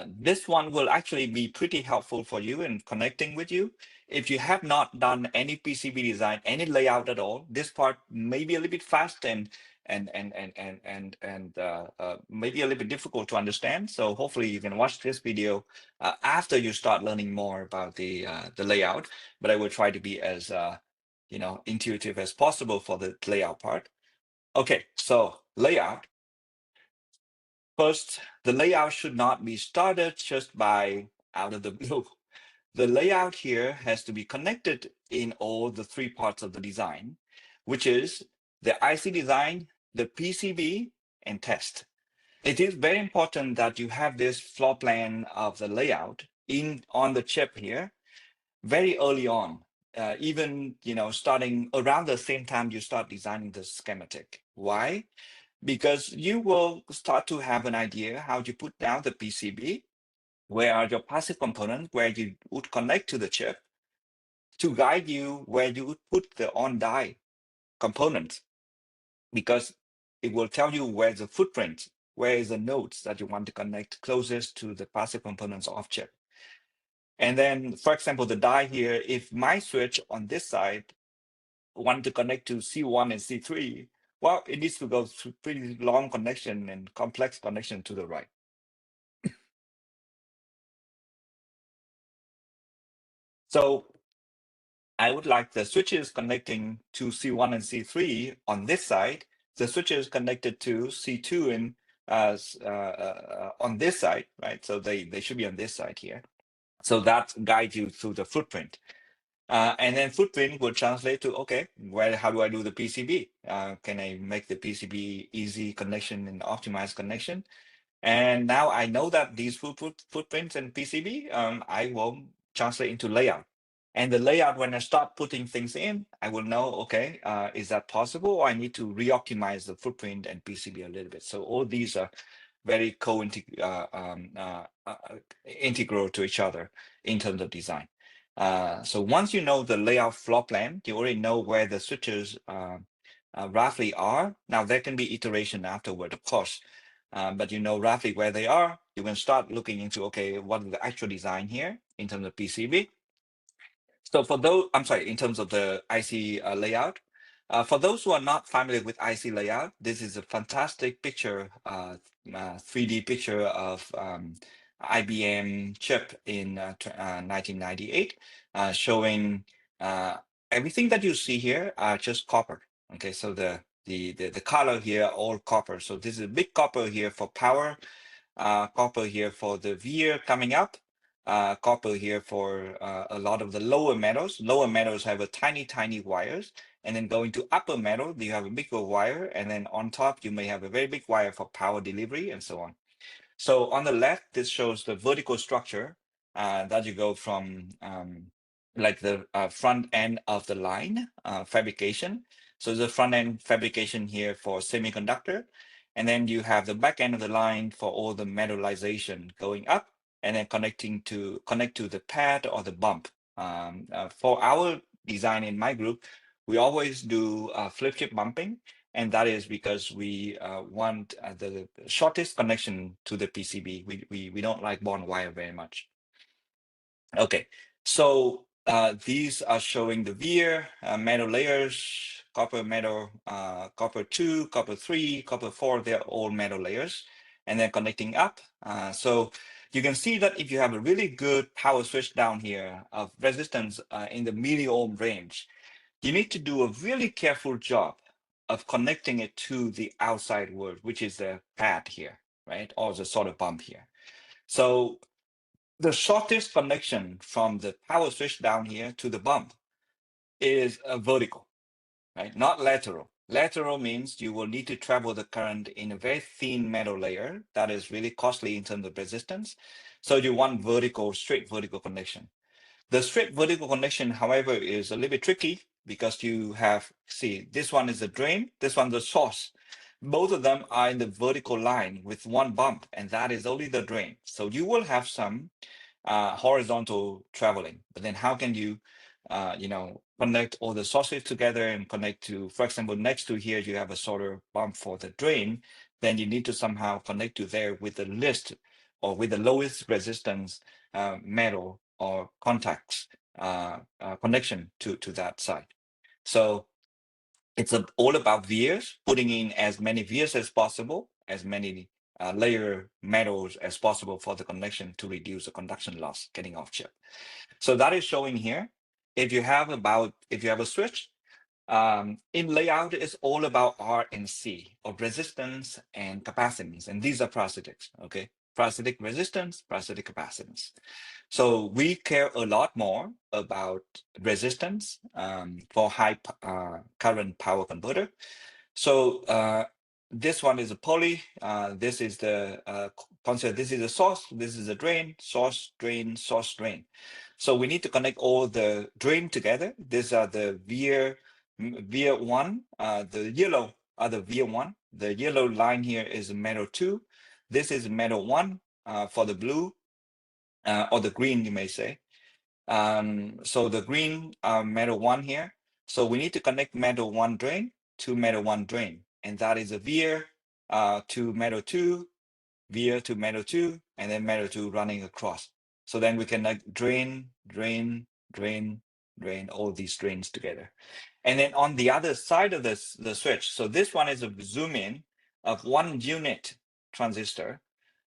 this one will actually be pretty helpful for you in connecting with you. If you have not done any PCB design, any layout at all, this part may be a little bit fast and maybe a little bit difficult to understand. So hopefully you can watch this video after you start learning more about the layout. But I will try to be as intuitive as possible for the layout part. Okay, so layout. First, the layout should not be started just by out of the blue. The layout here has to be connected in all the three parts of the design, which is the IC design, the PCB, and test. It is very important that you have this floor plan of the layout on the chip here very early on, even starting around the same time you start designing the schematic. Why? Because you will start to have an idea how you put down the PCB, where are your passive components, where you would connect to the chip, to guide you where you would put the on-die components, because it will tell you where the footprint, where is the nodes that you want to connect closest to the passive components of chip. And then, for example, the die here, if my switch on this side want to connect to C1 and C3, well, it needs to go through pretty long connection and complex connection to the right. So I would like the switches connecting to C1 and C3 on this side, the switches connected to C2 and on this side, right? So they should be on this side here. So that guides you through the footprint. And then footprint will translate to, okay, how do I do the PCB? Can I make the PCB easy connection and optimized connection? And now I know that these footprints and PCB, I will translate into layout. And the layout, when I start putting things in, I will know, okay, is that possible? Or I need to re-optimize the footprint and PCB a little bit. So all these are very integral to each other in terms of design. So once you know the layout floor plan, you already know where the switches roughly are. Now there can be iteration afterward, of course, but you know roughly where they are. You can start looking into, okay, what is the actual design here in terms of PCB. So for those, I'm sorry, in terms of the IC layout, for those who are not familiar with IC layout, this is a fantastic picture, 3D picture of IBM chip in 1998, showing everything that you see here are just copper. Okay, so the color here all copper. So this is a big copper here for power, copper here for the veer coming up, copper here for a lot of the lower metals. Lower metals have a tiny wires, and then going to upper metal, you have a bigger wire, and then on top you may have a very big wire for power delivery and so on. So on the left, this shows the vertical structure that you go from like the front end of the line fabrication. So the front end fabrication here for semiconductor. And then you have the back end of the line for all the metallization going up and then connect to the pad or the bump. For our design in my group, we always do flip chip bumping. And that is because we want the shortest connection to the PCB. We don't like bond wire very much. Okay, so these are showing the veer, metal layers, copper metal, copper 2, copper 3, copper 4, they're all metal layers, and then connecting up. So you can see that if you have a really good power switch down here of resistance in the milliohm range, you need to do a really careful job of connecting it to the outside world, which is the pad here, right? Or the solder bump here. So the shortest connection from the power switch down here to the bump is a vertical, right? Not lateral. Lateral means you will need to travel the current in a very thin metal layer that is really costly in terms of resistance. So you want vertical, straight vertical connection. The straight vertical connection, however, is a little bit tricky because you have, see, this one is the drain, this one the source. Both of them are in the vertical line with one bump, and that is only the drain. So you will have some horizontal traveling, but then how can you, connect all the sources together and connect to, for example, next to here, you have a solder bump for the drain, then you need to somehow connect to there with the least or with the lowest resistance metal or contacts connection to that side. So it's all about vias, putting in as many vias as possible, as many layer metals as possible for the connection to reduce the conduction loss getting off chip. So that is showing here. If you have a switch, in layout, it's all about R and C, or resistance and capacitance, and these are parasitics, okay? Parasitic resistance, parasitic capacitance. So we care a lot more about resistance for high current power converter. So this one is a poly. This is the concept. This is a source. This is a drain. Source, drain, source, drain. So we need to connect all the drain together. These are the via one. The yellow are the via one. The yellow line here is metal 2. This is metal 1 for the blue. Or the green, you may say. So the green metal 1 here. So we need to connect metal 1 drain to metal 1 drain, and that is a veer to metal 2, veer to metal 2, and then metal 2 running across. So then we can like drain, drain, drain, drain, all these drains together. And then on the other side of the switch, so this one is a zoom in of 1 unit transistor.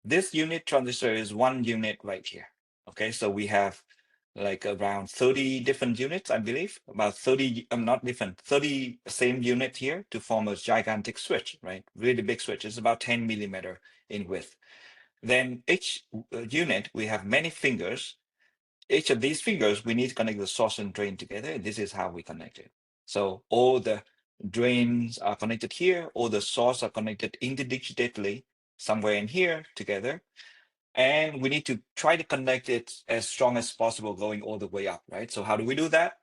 This unit transistor is 1 unit right here. Okay, so we have like around 30 different units, I believe, about 30, not different, 30 same unit here to form a gigantic switch, right? Really big switch. It's about 10 millimeter in width. Then each unit, we have many fingers each of these figures, we need to connect the source and drain together. And this is how we connect it. So all the drains are connected here, all the source are connected interdigitally somewhere in here together. And we need to try to connect it as strong as possible going all the way up, right? So how do we do that?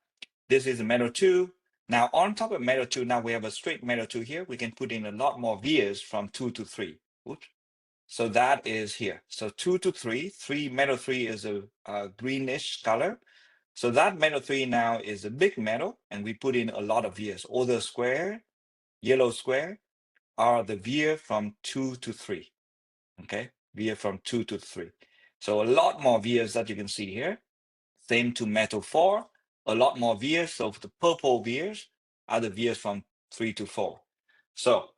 This is a metal 2. Now on top of metal 2, now we have a straight metal 2 here. We can put in a lot more vias from 2 to 3. Oops. So that is here. So 2 to 3, metal 3 is a greenish color. So that metal 3 now is a big metal, and we put in a lot of vias. All the square, yellow square, are the via from 2 to 3. Okay, via from 2 to 3. So a lot more vias that you can see here. Same to metal 4, a lot more vias. So the purple vias are the vias from 3 to 4. So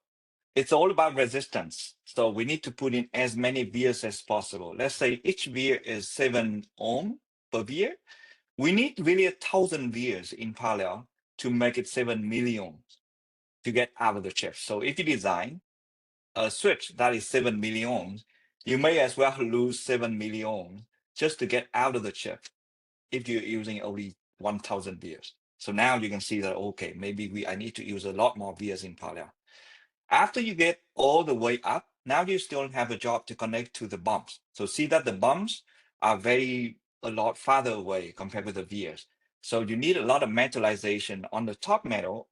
it's all about resistance. So we need to put in as many vias as possible. Let's say each via is 7 ohm per via. We need really 1,000 vias in parallel to make it 7 milliohms to get out of the chip. So if you design a switch that is 7 milliohms, you may as well lose 7 milliohms just to get out of the chip if you're using only 1,000 vias. So now you can see that, okay, maybe I need to use a lot more vias in parallel. After you get all the way up, now you still have a job to connect to the bumps. So see that the bumps are a lot farther away compared with the vias. So you need a lot of metallization on the top metal.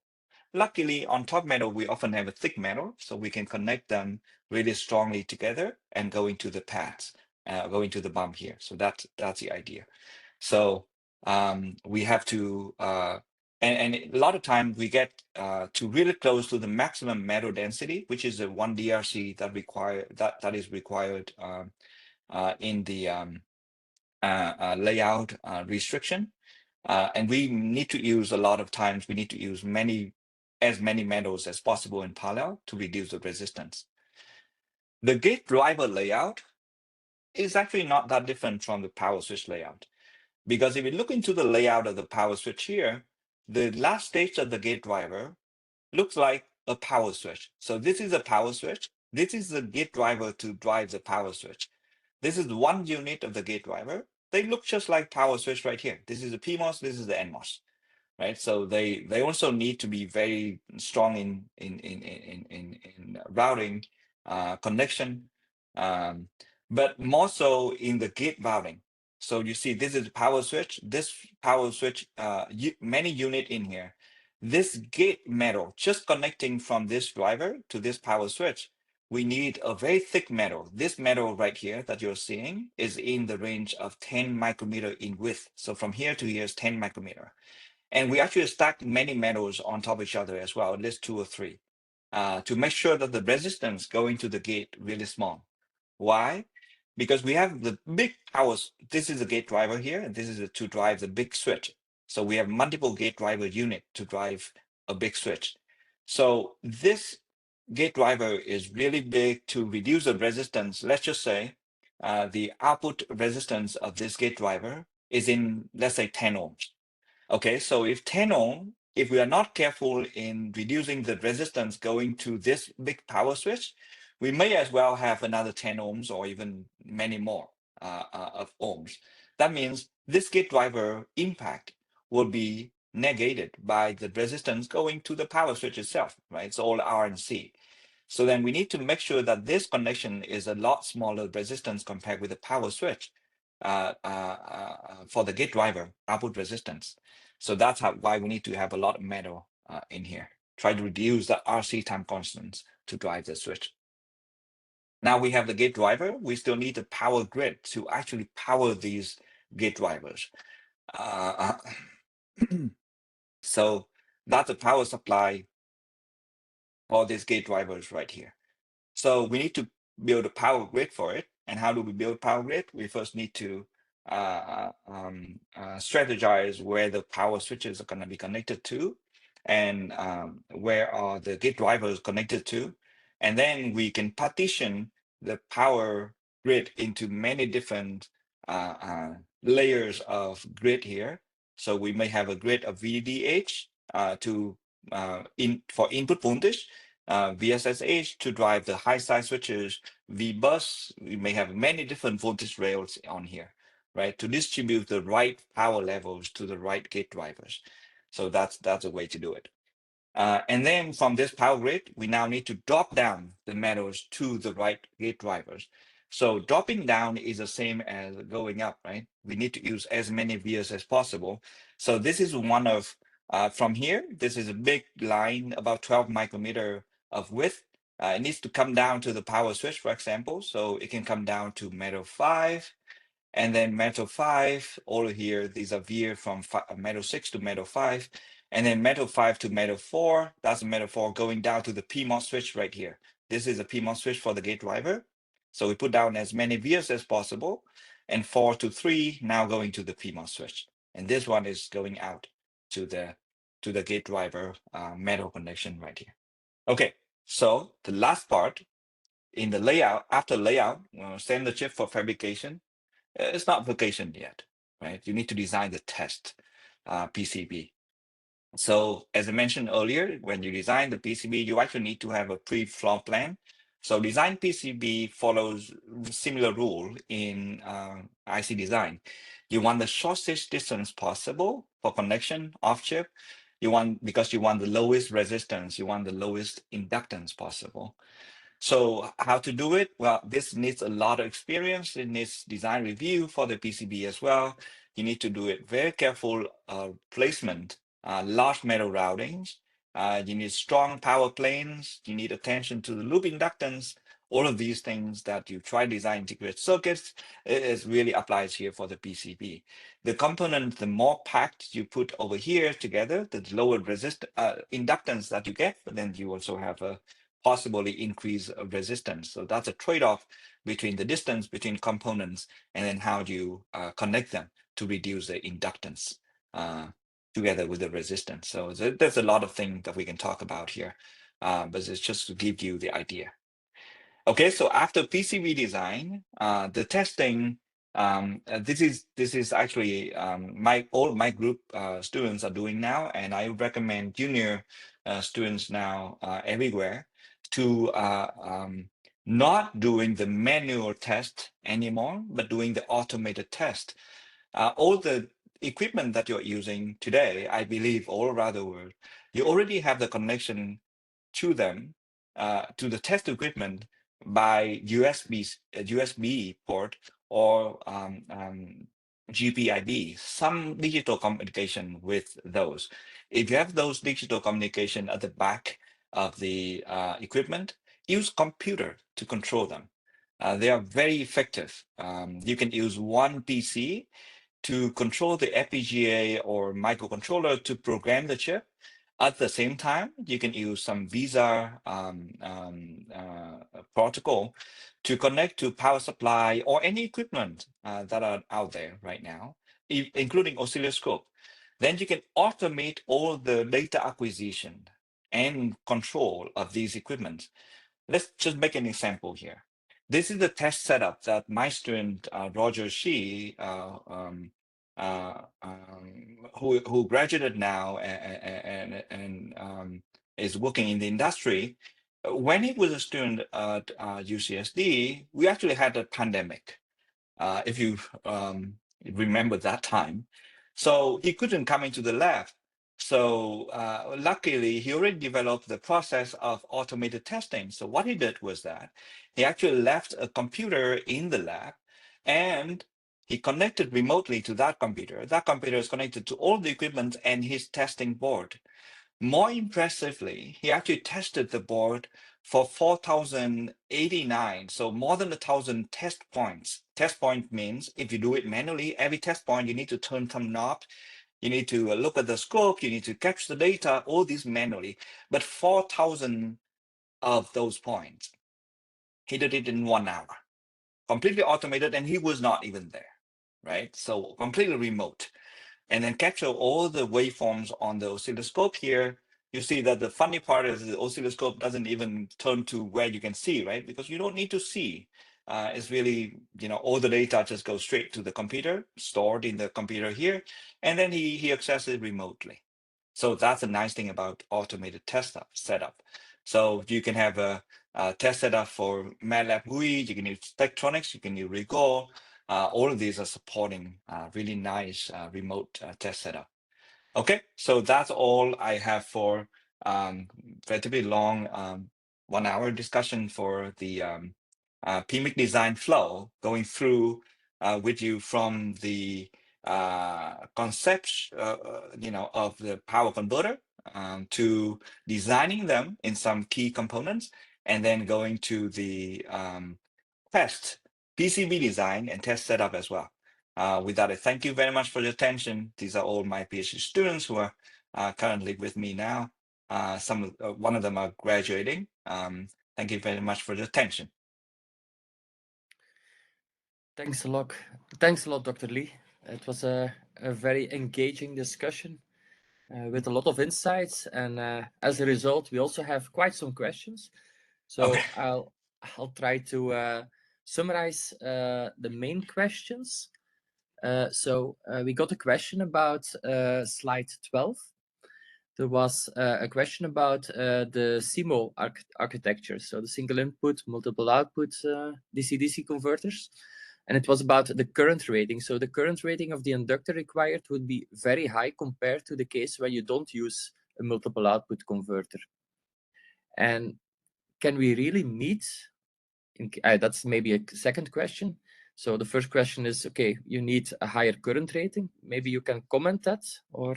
Luckily, on top metal, we often have a thick metal, so we can connect them really strongly together and go into the pads, go into the bump here. So that's the idea. So we have to, and a lot of times we get to really close to the maximum metal density, which is a 1 DRC that is required in the layout restriction. And we need to use a lot of times, we need to use as many metals as possible in parallel to reduce the resistance. The gate driver layout is actually not that different from the power switch layout. Because if you look into the layout of the power switch here, the last stage of the gate driver looks like a power switch. So this is a power switch. This is the gate driver to drive the power switch. This is one unit of the gate driver. They look just like power switch right here. This is the PMOS, this is the NMOS, right? So they also need to be very strong in routing, connection, but more so in the gate routing. So you see, this is the power switch. This power switch, many unit in here. This gate metal, just connecting from this driver to this power switch, we need a very thick metal. This metal right here that you're seeing is in the range of 10 micrometer in width. So from here to here is 10 micrometer. And we actually stack many metals on top of each other as well, at least 2 or 3, to make sure that the resistance going to the gate really small. Why? Because we have the big powers. This is the gate driver here, and this is to drive the big switch. So we have multiple gate driver unit to drive a big switch. So this gate driver is really big to reduce the resistance. Let's just say the output resistance of this gate driver is in, let's say, 10 ohms. Okay, so if 10 ohm, if we are not careful in reducing the resistance going to this big power switch, we may as well have another 10 ohms or even many more of ohms. That means this gate driver impact will be negated by the resistance going to the power switch itself, right? It's all R and C. So then we need to make sure that this connection is a lot smaller resistance compared with the power switch for the gate driver output resistance. So that's why we need to have a lot of metal in here. Try to reduce the RC time constants to drive the switch. Now we have the gate driver. We still need the power grid to actually power these gate drivers. So that's a power supply for these gate drivers right here. So we need to build a power grid for it. And how do we build power grid? We first need to strategize where the power switches are going to be connected to, and where are the gate drivers connected to. And then we can partition the power grid into many different layers of grid here. So we may have a grid of VDH for input voltage, VSSH to drive the high side switches, VBus. We may have many different voltage rails on here. right? To distribute the right power levels to the right gate drivers. So that's a way to do it. And then from this power grid, we now need to drop down the metals to the right gate drivers. So dropping down is the same as going up, right? We need to use as many vias as possible. So this is one of, from here, this is a big line, about 12 micrometer of width. It needs to come down to the power switch, for example. So it can come down to metal 5, and then metal 5, all here, these are via from metal 6 to metal 5. And then metal 5 to metal 4, that's metal 4 going down to the PMOS switch right here. This is a PMOS switch for the gate driver. So we put down as many vias as possible. And 4 to 3 now going to the PMOS switch. And this one is going out to the gate driver metal connection right here. Okay, so the last part in the layout, after layout, send the chip for fabrication. It's not vacation yet, right? You need to design the test PCB. So as I mentioned earlier, when you design the PCB, you actually need to have a pre-floor plan. So design PCB follows similar rule in IC design. You want the shortest distance possible for connection off chip. Because you want the lowest resistance, you want the lowest inductance possible. So how to do it? Well, this needs a lot of experience. It needs design review for the PCB as well. You need to do it very careful placement, large metal routings. You need strong power planes. You need attention to the loop inductance. All of these things that you try to design integrated circuits is really applies here for the PCB. The component, the more packed you put over here together, the lower inductance that you get, but then you also have a possibly increase resistance. So that's a trade-off between the distance between components and then how do you connect them to reduce the inductance together with the resistance. So there's a lot of things that we can talk about here, but it's just to give you the idea. Okay, so after PCB design, the testing, this is actually all my group students are doing now, and I recommend junior students now everywhere to not doing the manual test anymore, but doing the automated test. All the equipment that you're using today, I believe all around the world, you already have the connection to them, to the test equipment by USB port or GPIB, some digital communication with those. If you have those digital communication at the back of the equipment, use computer to control them. They are very effective. You can use one PC to control the FPGA or microcontroller to program the chip. At the same time, you can use some VISA protocol to connect to power supply or any equipment that are out there right now, including oscilloscope. Then you can automate all the data acquisition and control of these equipment. Let's just make an example here. This is the test setup that my student, Roger Shi, who graduated now and is working in the industry. When he was a student at UCSD, we actually had a pandemic, if you remember that time. So he couldn't come into the lab. So luckily, he already developed the process of automated testing. So what he did was that he actually left a computer in the lab and he connected remotely to that computer. That computer is connected to all the equipment and his testing board. More impressively, he actually tested the board for 4,089, so more than 1,000 test points. Test point means if you do it manually, every test point you need to turn some knob, you need to look at the scope, you need to capture the data, all this manually. But 4,000 of those points, he did it in 1 hour, completely automated, and he was not even there, right? So completely remote. And then capture all the waveforms on the oscilloscope here. You see that the funny part is the oscilloscope doesn't even turn to where you can see, right? Because you don't need to see. It's really, all the data just goes straight to the computer, stored in the computer here, and then he accesses it remotely. So that's a nice thing about automated test setup. So you can have a test setup for MATLAB GUI, you can use Tektronix, you can use Rigor, all of these are supporting really nice remote test setup. Okay, so that's all I have for relatively long 1 hour discussion for the PMIC design flow, going through with you from the concept, of the power converter to designing them in some key components, and then going to the test PCB design and test setup as well. With that, I thank you very much for your attention. These are all my PhD students who are currently with me now. One of them are graduating. Thank you very much for your attention. Thanks a lot. Thanks a lot, Dr. Lee. It was a very engaging discussion with a lot of insights. And as a result, we also have quite some questions. So Okay. I'll try to summarize the main questions. So we got a question about slide 12. There was a question about the CMO architecture, so the single input, multiple output DC-DC converters. And it was about the current rating. So the current rating of the inductor required would be very high compared to the case where you don't use a multiple output converter. And can we really meet? That's maybe a second question. So the first question is, okay, you need a higher current rating. Maybe you can comment that, or?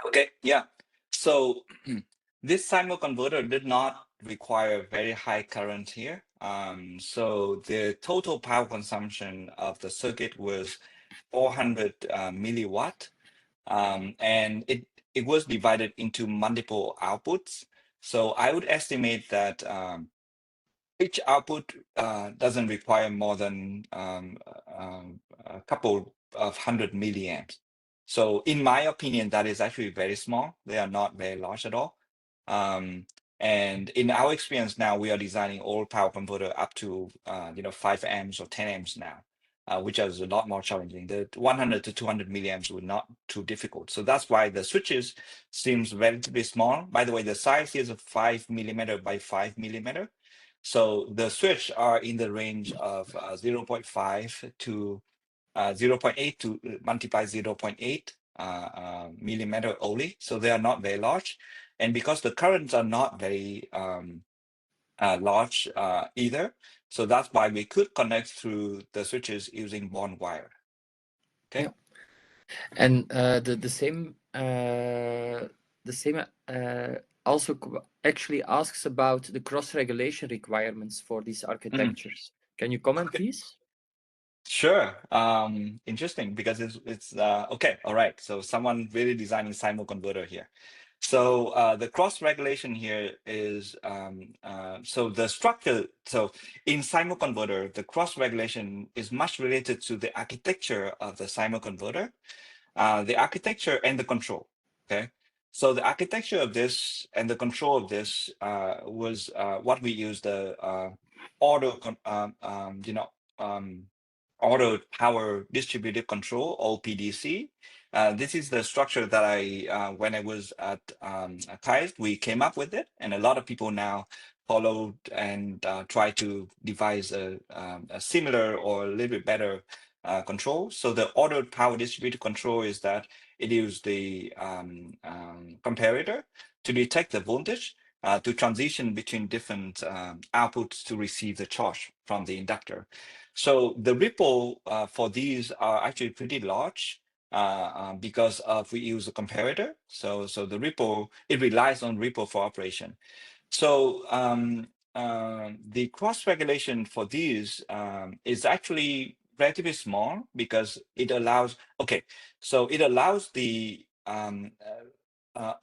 Okay, yeah. So this CMO converter did not require very high current here. So the total power consumption of the circuit was 400 milliwatt, and it was divided into multiple outputs. So I would estimate that each output doesn't require more than a couple of 100 milliamps. So in my opinion, that is actually very small. They are not very large at all. And in our experience now, we are designing all power converter up to 5 amps or 10 amps now, which is a lot more challenging. The 100 to 200 milliamps were not too difficult. So that's why the switches seems relatively small. By the way, the size here is a 5 millimeter by 5 millimeter. So the switch are in the range of 0.5 to 0.8 to multiply 0.8 millimeter only. So they are not very large. And because the currents are not very large either, so that's why we could connect through the switches using bond wire. Okay. Yeah. And the same also actually asks about the cross-regulation requirements for these architectures. Can you comment, please? Sure. Interesting, because it's okay. All right. So someone really designing CMO converter here. So the cross-regulation here is so the structure. So in CMO converter, the cross-regulation is much related to the architecture of the CMO converter, the architecture and the control. Okay. So the architecture of this and the control of this was what we use the auto power distributed control, OPDC. This is the structure that I, when I was at KAIST, we came up with it, and a lot of people now followed and try to devise a similar or a little bit better control. So the auto power distributed control is that it uses the comparator to detect the voltage, to transition between different outputs to receive the charge from the inductor. So the ripple for these are actually pretty large because we use a comparator. So the ripple, it relies on ripple for operation. So the cross-regulation for these is actually relatively small because it allows, so it allows the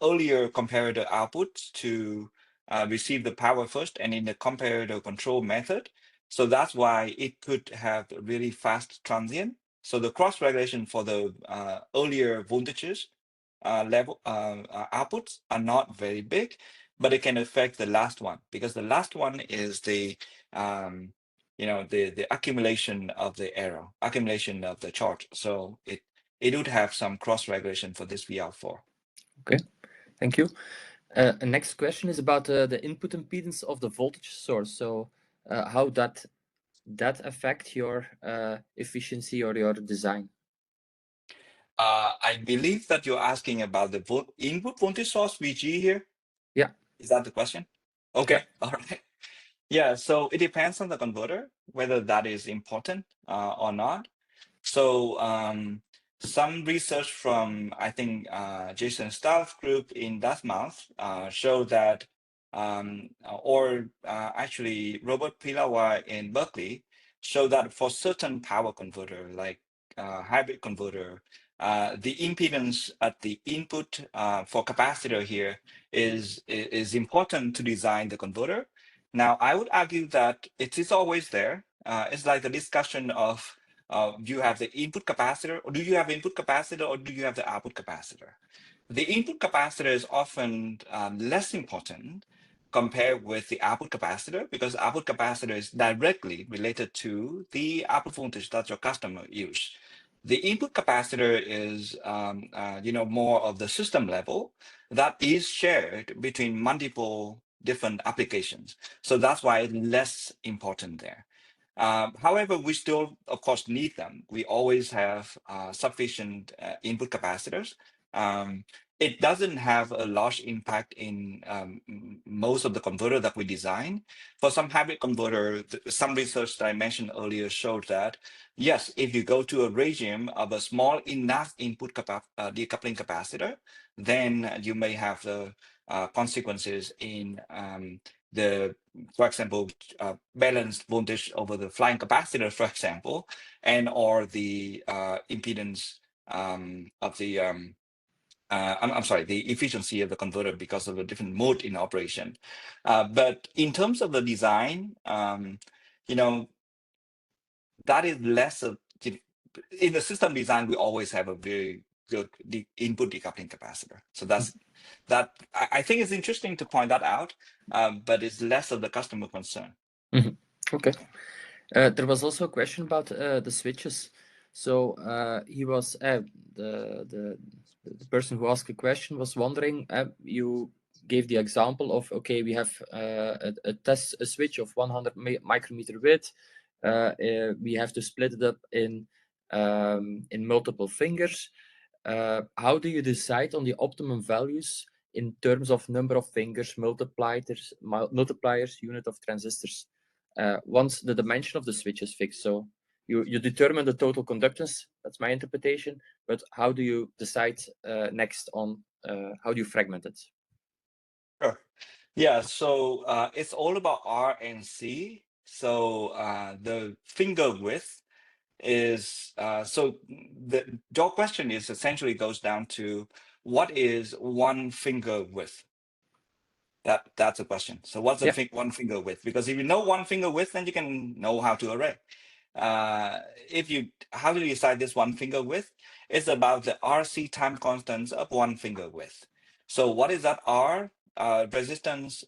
earlier comparator outputs to receive the power first, and in the comparator control method. So that's why it could have really fast transient. So the cross-regulation for the earlier voltages level outputs are not very big, but it can affect the last one, because the last one is the the accumulation of the error, accumulation of the charge. So it would have some cross-regulation for this VR4. Okay, thank you. Next question is about the input impedance of the voltage source. So how that that affect your efficiency or your design? I believe that you're asking about the input voltage source, VG here. Yeah. Is that the question? Okay, all right. Yeah, so it depends on the converter, whether that is important or not. So some research from, I think, Jason Staff group in Dartmouth showed that, actually Robert Pilawa in Berkeley showed that for certain power converter, like hybrid converter, the impedance at the input for capacitor here is important to design the converter. Now, I would argue that it is always there. It's like the discussion of do you have the input capacitor, or do you have input capacitor, or do you have the output capacitor? The input capacitor is often less important compared with the output capacitor, because output capacitor is directly related to the output voltage that your customer use. The input capacitor is more of the system level that is shared between multiple different applications. So that's why it's less important there. However, we still, of course, need them. We always have sufficient input capacitors. It doesn't have a large impact in most of the converter that we design. For some hybrid converter, some research that I mentioned earlier showed that, yes, if you go to a regime of a small enough input decoupling capacitor, then you may have the consequences in for example, balanced voltage over the flying capacitor, for example, and or the impedance of the I'm sorry, the efficiency of the converter because of a different mode in operation. But in terms of the design, that is less of, in the system design, we always have a very good input decoupling capacitor. So that I think it's interesting to point that out, but it's less of the customer concern. Okay. There was also a question about the switches. So he was the person who asked the question was wondering. You gave the example of, okay, we have a switch of 100 micrometer width. We have to split it up in multiple fingers. How do you decide on the optimum values in terms of number of fingers, multipliers, unit of transistors? Once the dimension of the switch is fixed, so you determine the total conductance. That's my interpretation. But how do you decide next on how do you fragment it? Sure. Yeah, so it's all about R and C. So the finger width is, your question is essentially goes down to what is one finger width? That's a question. So what's a one finger width? Because if you know one finger width, then you can know how to array. How do you decide this one finger width? It's about the RC time constants of one finger width. So what is that R? Resistance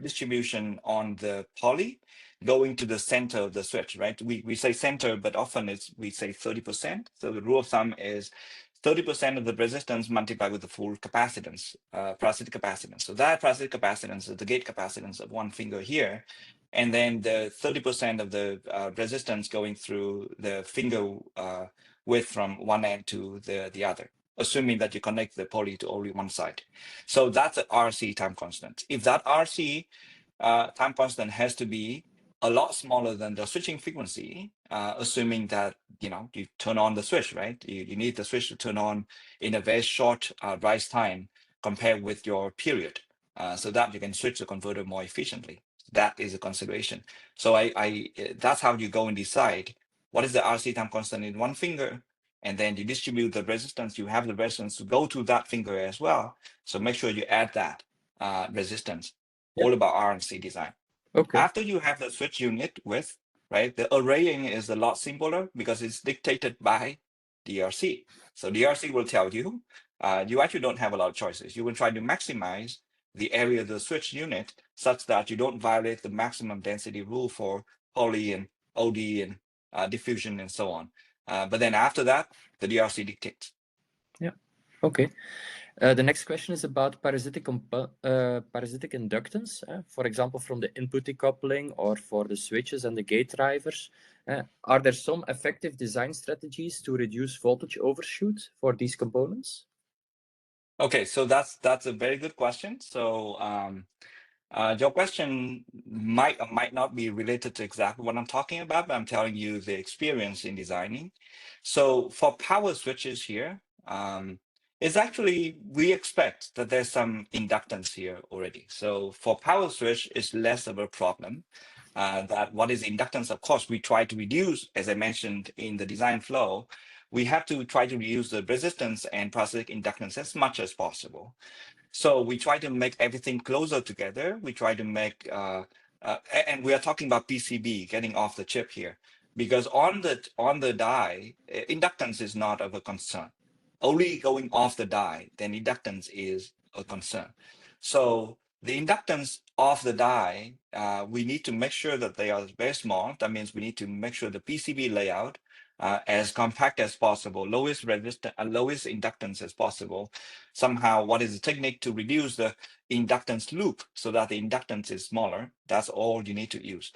distribution on the poly going to the center of the switch, right? We say center, but often we say 30%. So the rule of thumb is 30% of the resistance multiplied with the full capacitance, parasitic capacitance. So that parasitic capacitance is the gate capacitance of one finger here. And then the 30% of the resistance going through the finger width from one end to the other, assuming that you connect the poly to only one side. So that's an RC time constant. If that RC time constant has to be a lot smaller than the switching frequency, assuming that you turn on the switch, right? You need the switch to turn on in a very short rise time compared with your period, so that you can switch the converter more efficiently. That is a consideration. So that's how you go and decide what is the RC time constant in one finger, and then you distribute the resistance. You have the resistance to go to that finger as well. So make sure you add that resistance. All about R and C design. Okay. After you have the switch unit width, right, the arraying is a lot simpler because it's dictated by DRC. So DRC will tell you, you actually don't have a lot of choices. You will try to maximize the area of the switch unit such that you don't violate the maximum density rule for poly and OD and diffusion and so on. But then after that, the DRC dictates. Yeah. Okay. The next question is about parasitic inductance, for example, from the input decoupling or for the switches and the gate drivers. Are there some effective design strategies to reduce voltage overshoot for these components? Okay, so that's a very good question. So your question might or might not be related to exactly what I'm talking about, but I'm telling you the experience in designing. So for power switches here, it's actually, we expect that there's some inductance here already. So for power switch, it's less of a problem. That what is inductance? Of course, we try to reduce, as I mentioned in the design flow, we have to try to reduce the resistance and parasitic inductance as much as possible. So we try to make everything closer together. We try to make, and we are talking about PCB getting off the chip here, because on the die, inductance is not of a concern. Only going off the die, then inductance is a concern. So the inductance of the die, we need to make sure that they are very small. That means we need to make sure the PCB layout as compact as possible, lowest inductance as possible. Somehow, what is the technique to reduce the inductance loop so that the inductance is smaller? That's all you need to use.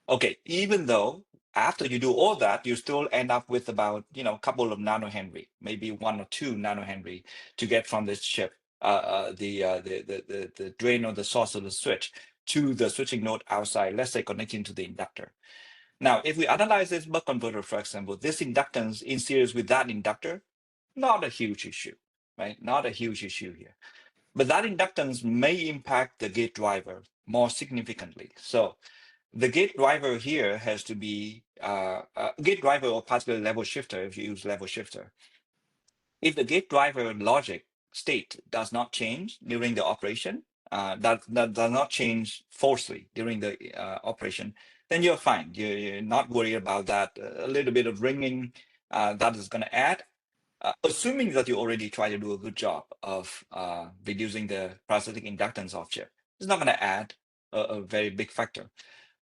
Okay, even though after you do all that, you still end up with about, a couple of nanohenry, maybe 1 or 2 nanohenry to get from this chip, the drain or the source of the switch to the switching node outside, let's say connecting to the inductor. Now, if we analyze this buck converter, for example, this inductance in series with that inductor, not a huge issue, right? Not a huge issue here. But that inductance may impact the gate driver more significantly. So the gate driver here has to be gate driver, or particularly level shifter, if you use level shifter. If the gate driver logic state does not change during the operation, that does not change forcefully during the operation, then you're fine. You're not worried about that. A little bit of ringing that is going to add, assuming that you already try to do a good job of reducing the parasitic inductance of chip. It's not going to add a very big factor.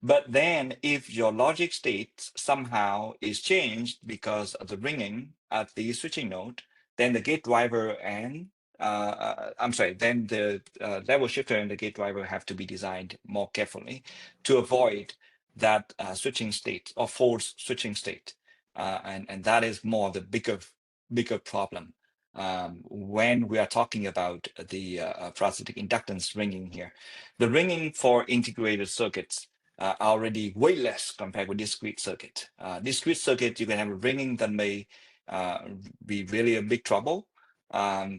But then if your logic state somehow is changed because of the ringing at the switching node, then the gate driver and then the level shifter and the gate driver have to be designed more carefully to avoid that switching state or false switching state. And that is more the bigger problem when we are talking about the parasitic inductance ringing here. The ringing for integrated circuits are already way less compared with discrete circuit. Discrete circuit, you can have a ringing that may be really a big trouble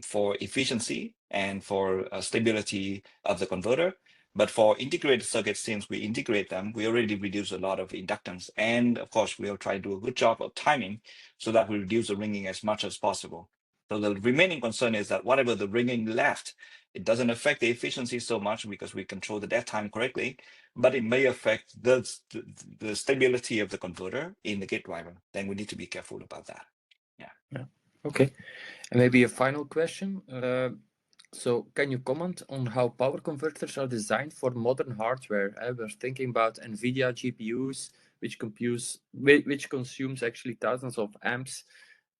for efficiency and for stability of the converter. But for integrated circuits, since we integrate them, we already reduce a lot of inductance. And of course, we'll try to do a good job of timing so that we reduce the ringing as much as possible. So the remaining concern is that whatever the ringing left, it doesn't affect the efficiency so much because we control the dead time correctly, but it may affect the stability of the converter in the gate driver. Then we need to be careful about that. Yeah. Okay. And maybe a final question. So can you comment on how power converters are designed for modern hardware? We're thinking about NVIDIA GPUs, which consumes actually thousands of amps.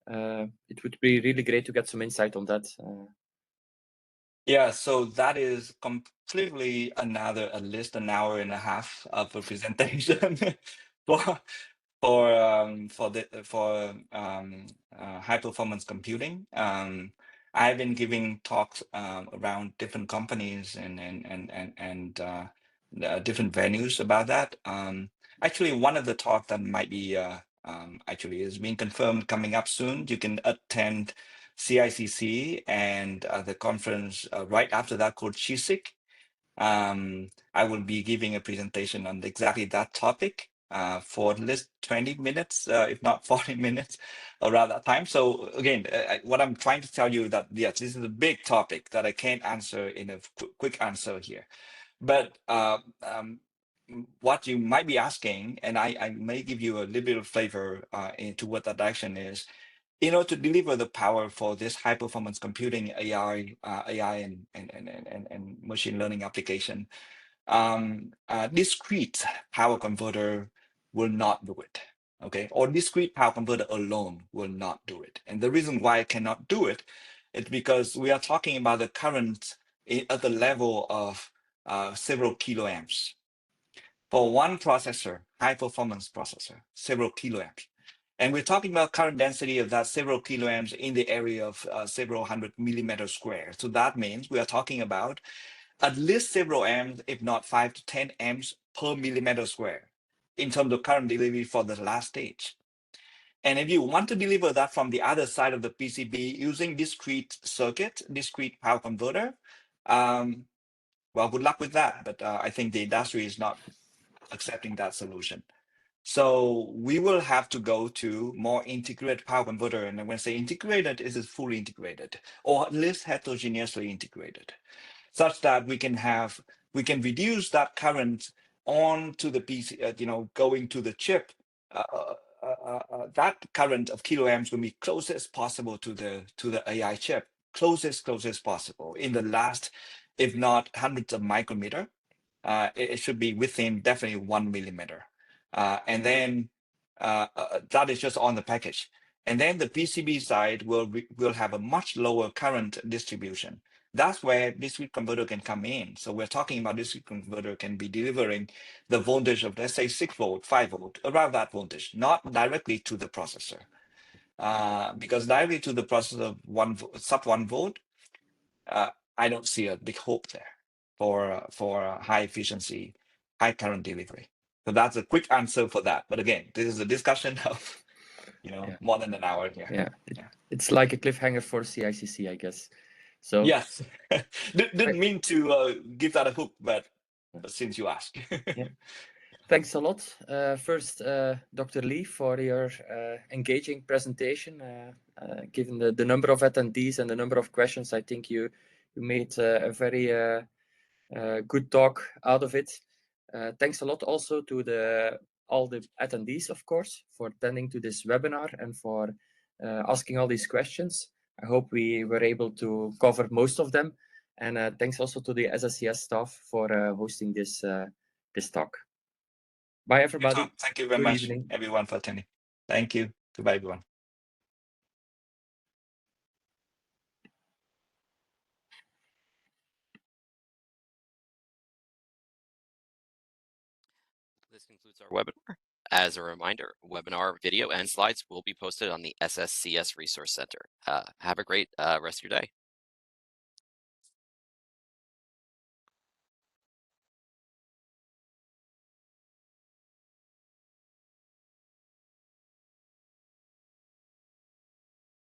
It would be really great to get some insight on that. Yeah, so that is completely at least an hour and a half of a presentation for high performance computing. I've been giving talks around different companies and different venues about that. Actually, one of the talks that might be actually is being confirmed coming up soon. You can attend CICC and the conference right after that called CHISIC. I will be giving a presentation on exactly that topic for at least 20 minutes, if not 40 minutes around that time. So again, what I'm trying to tell you that, yes, this is a big topic that I can't answer in a quick answer here. But what you might be asking, and I may give you a little bit of flavor into what that direction is, to deliver the power for this high performance computing AI and machine learning application, discrete power converter will not do it. Okay, or discrete power converter alone will not do it. And the reason why I cannot do it It's because we are talking about the current at the level of several kiloamps. For one processor, high performance processor, several kiloamps. And we're talking about current density of that several kiloamps in the area of several hundred millimeters square. So that means we are talking about at least several amps, if not 5 to 10 amps per millimeter square in terms of current delivery for the last stage. And if you want to deliver that from the other side of the PCB using discrete circuit, discrete power converter, well, good luck with that. But I think the industry is not accepting that solution. So we will have to go to more integrated power converter. And when I say integrated, it is fully integrated, or at least heterogeneously integrated, such that we can reduce that current onto the PC, going to the chip. That current of kiloamps will be closest possible to the AI chip, closest possible in the last, if not hundreds of micrometer. It should be within definitely 1 millimeter. And then that is just on the package. And then the PCB side will have a much lower current distribution. That's where discrete converter can come in. So we're talking about discrete converter can be delivering the voltage of, let's say, 6 volt, 5 volt, around that voltage, not directly to the processor. Because directly to the processor of sub 1 volt, I don't see a big hope there for high efficiency, high current delivery. So that's a quick answer for that. But again, this is a discussion of more than an hour here. Yeah, it's like a cliffhanger for CICC, I guess. So yes, didn't mean to give that a hook, but since you asked. Yeah. Thanks a lot. First, Dr. Lee, for your engaging presentation. Given the number of attendees and the number of questions, I think you made a very good talk out of it. Thanks a lot also to all the attendees, of course, for attending to this webinar and for asking all these questions. I hope we were able to cover most of them. And thanks also to the SSCS staff for hosting this talk. Bye, everybody. Thank you very much, everyone, for attending. Thank you. Goodbye, everyone. This concludes our webinar. As a reminder, webinar video and slides will be posted on the SSCS Resource Center. Have a great rest of your day.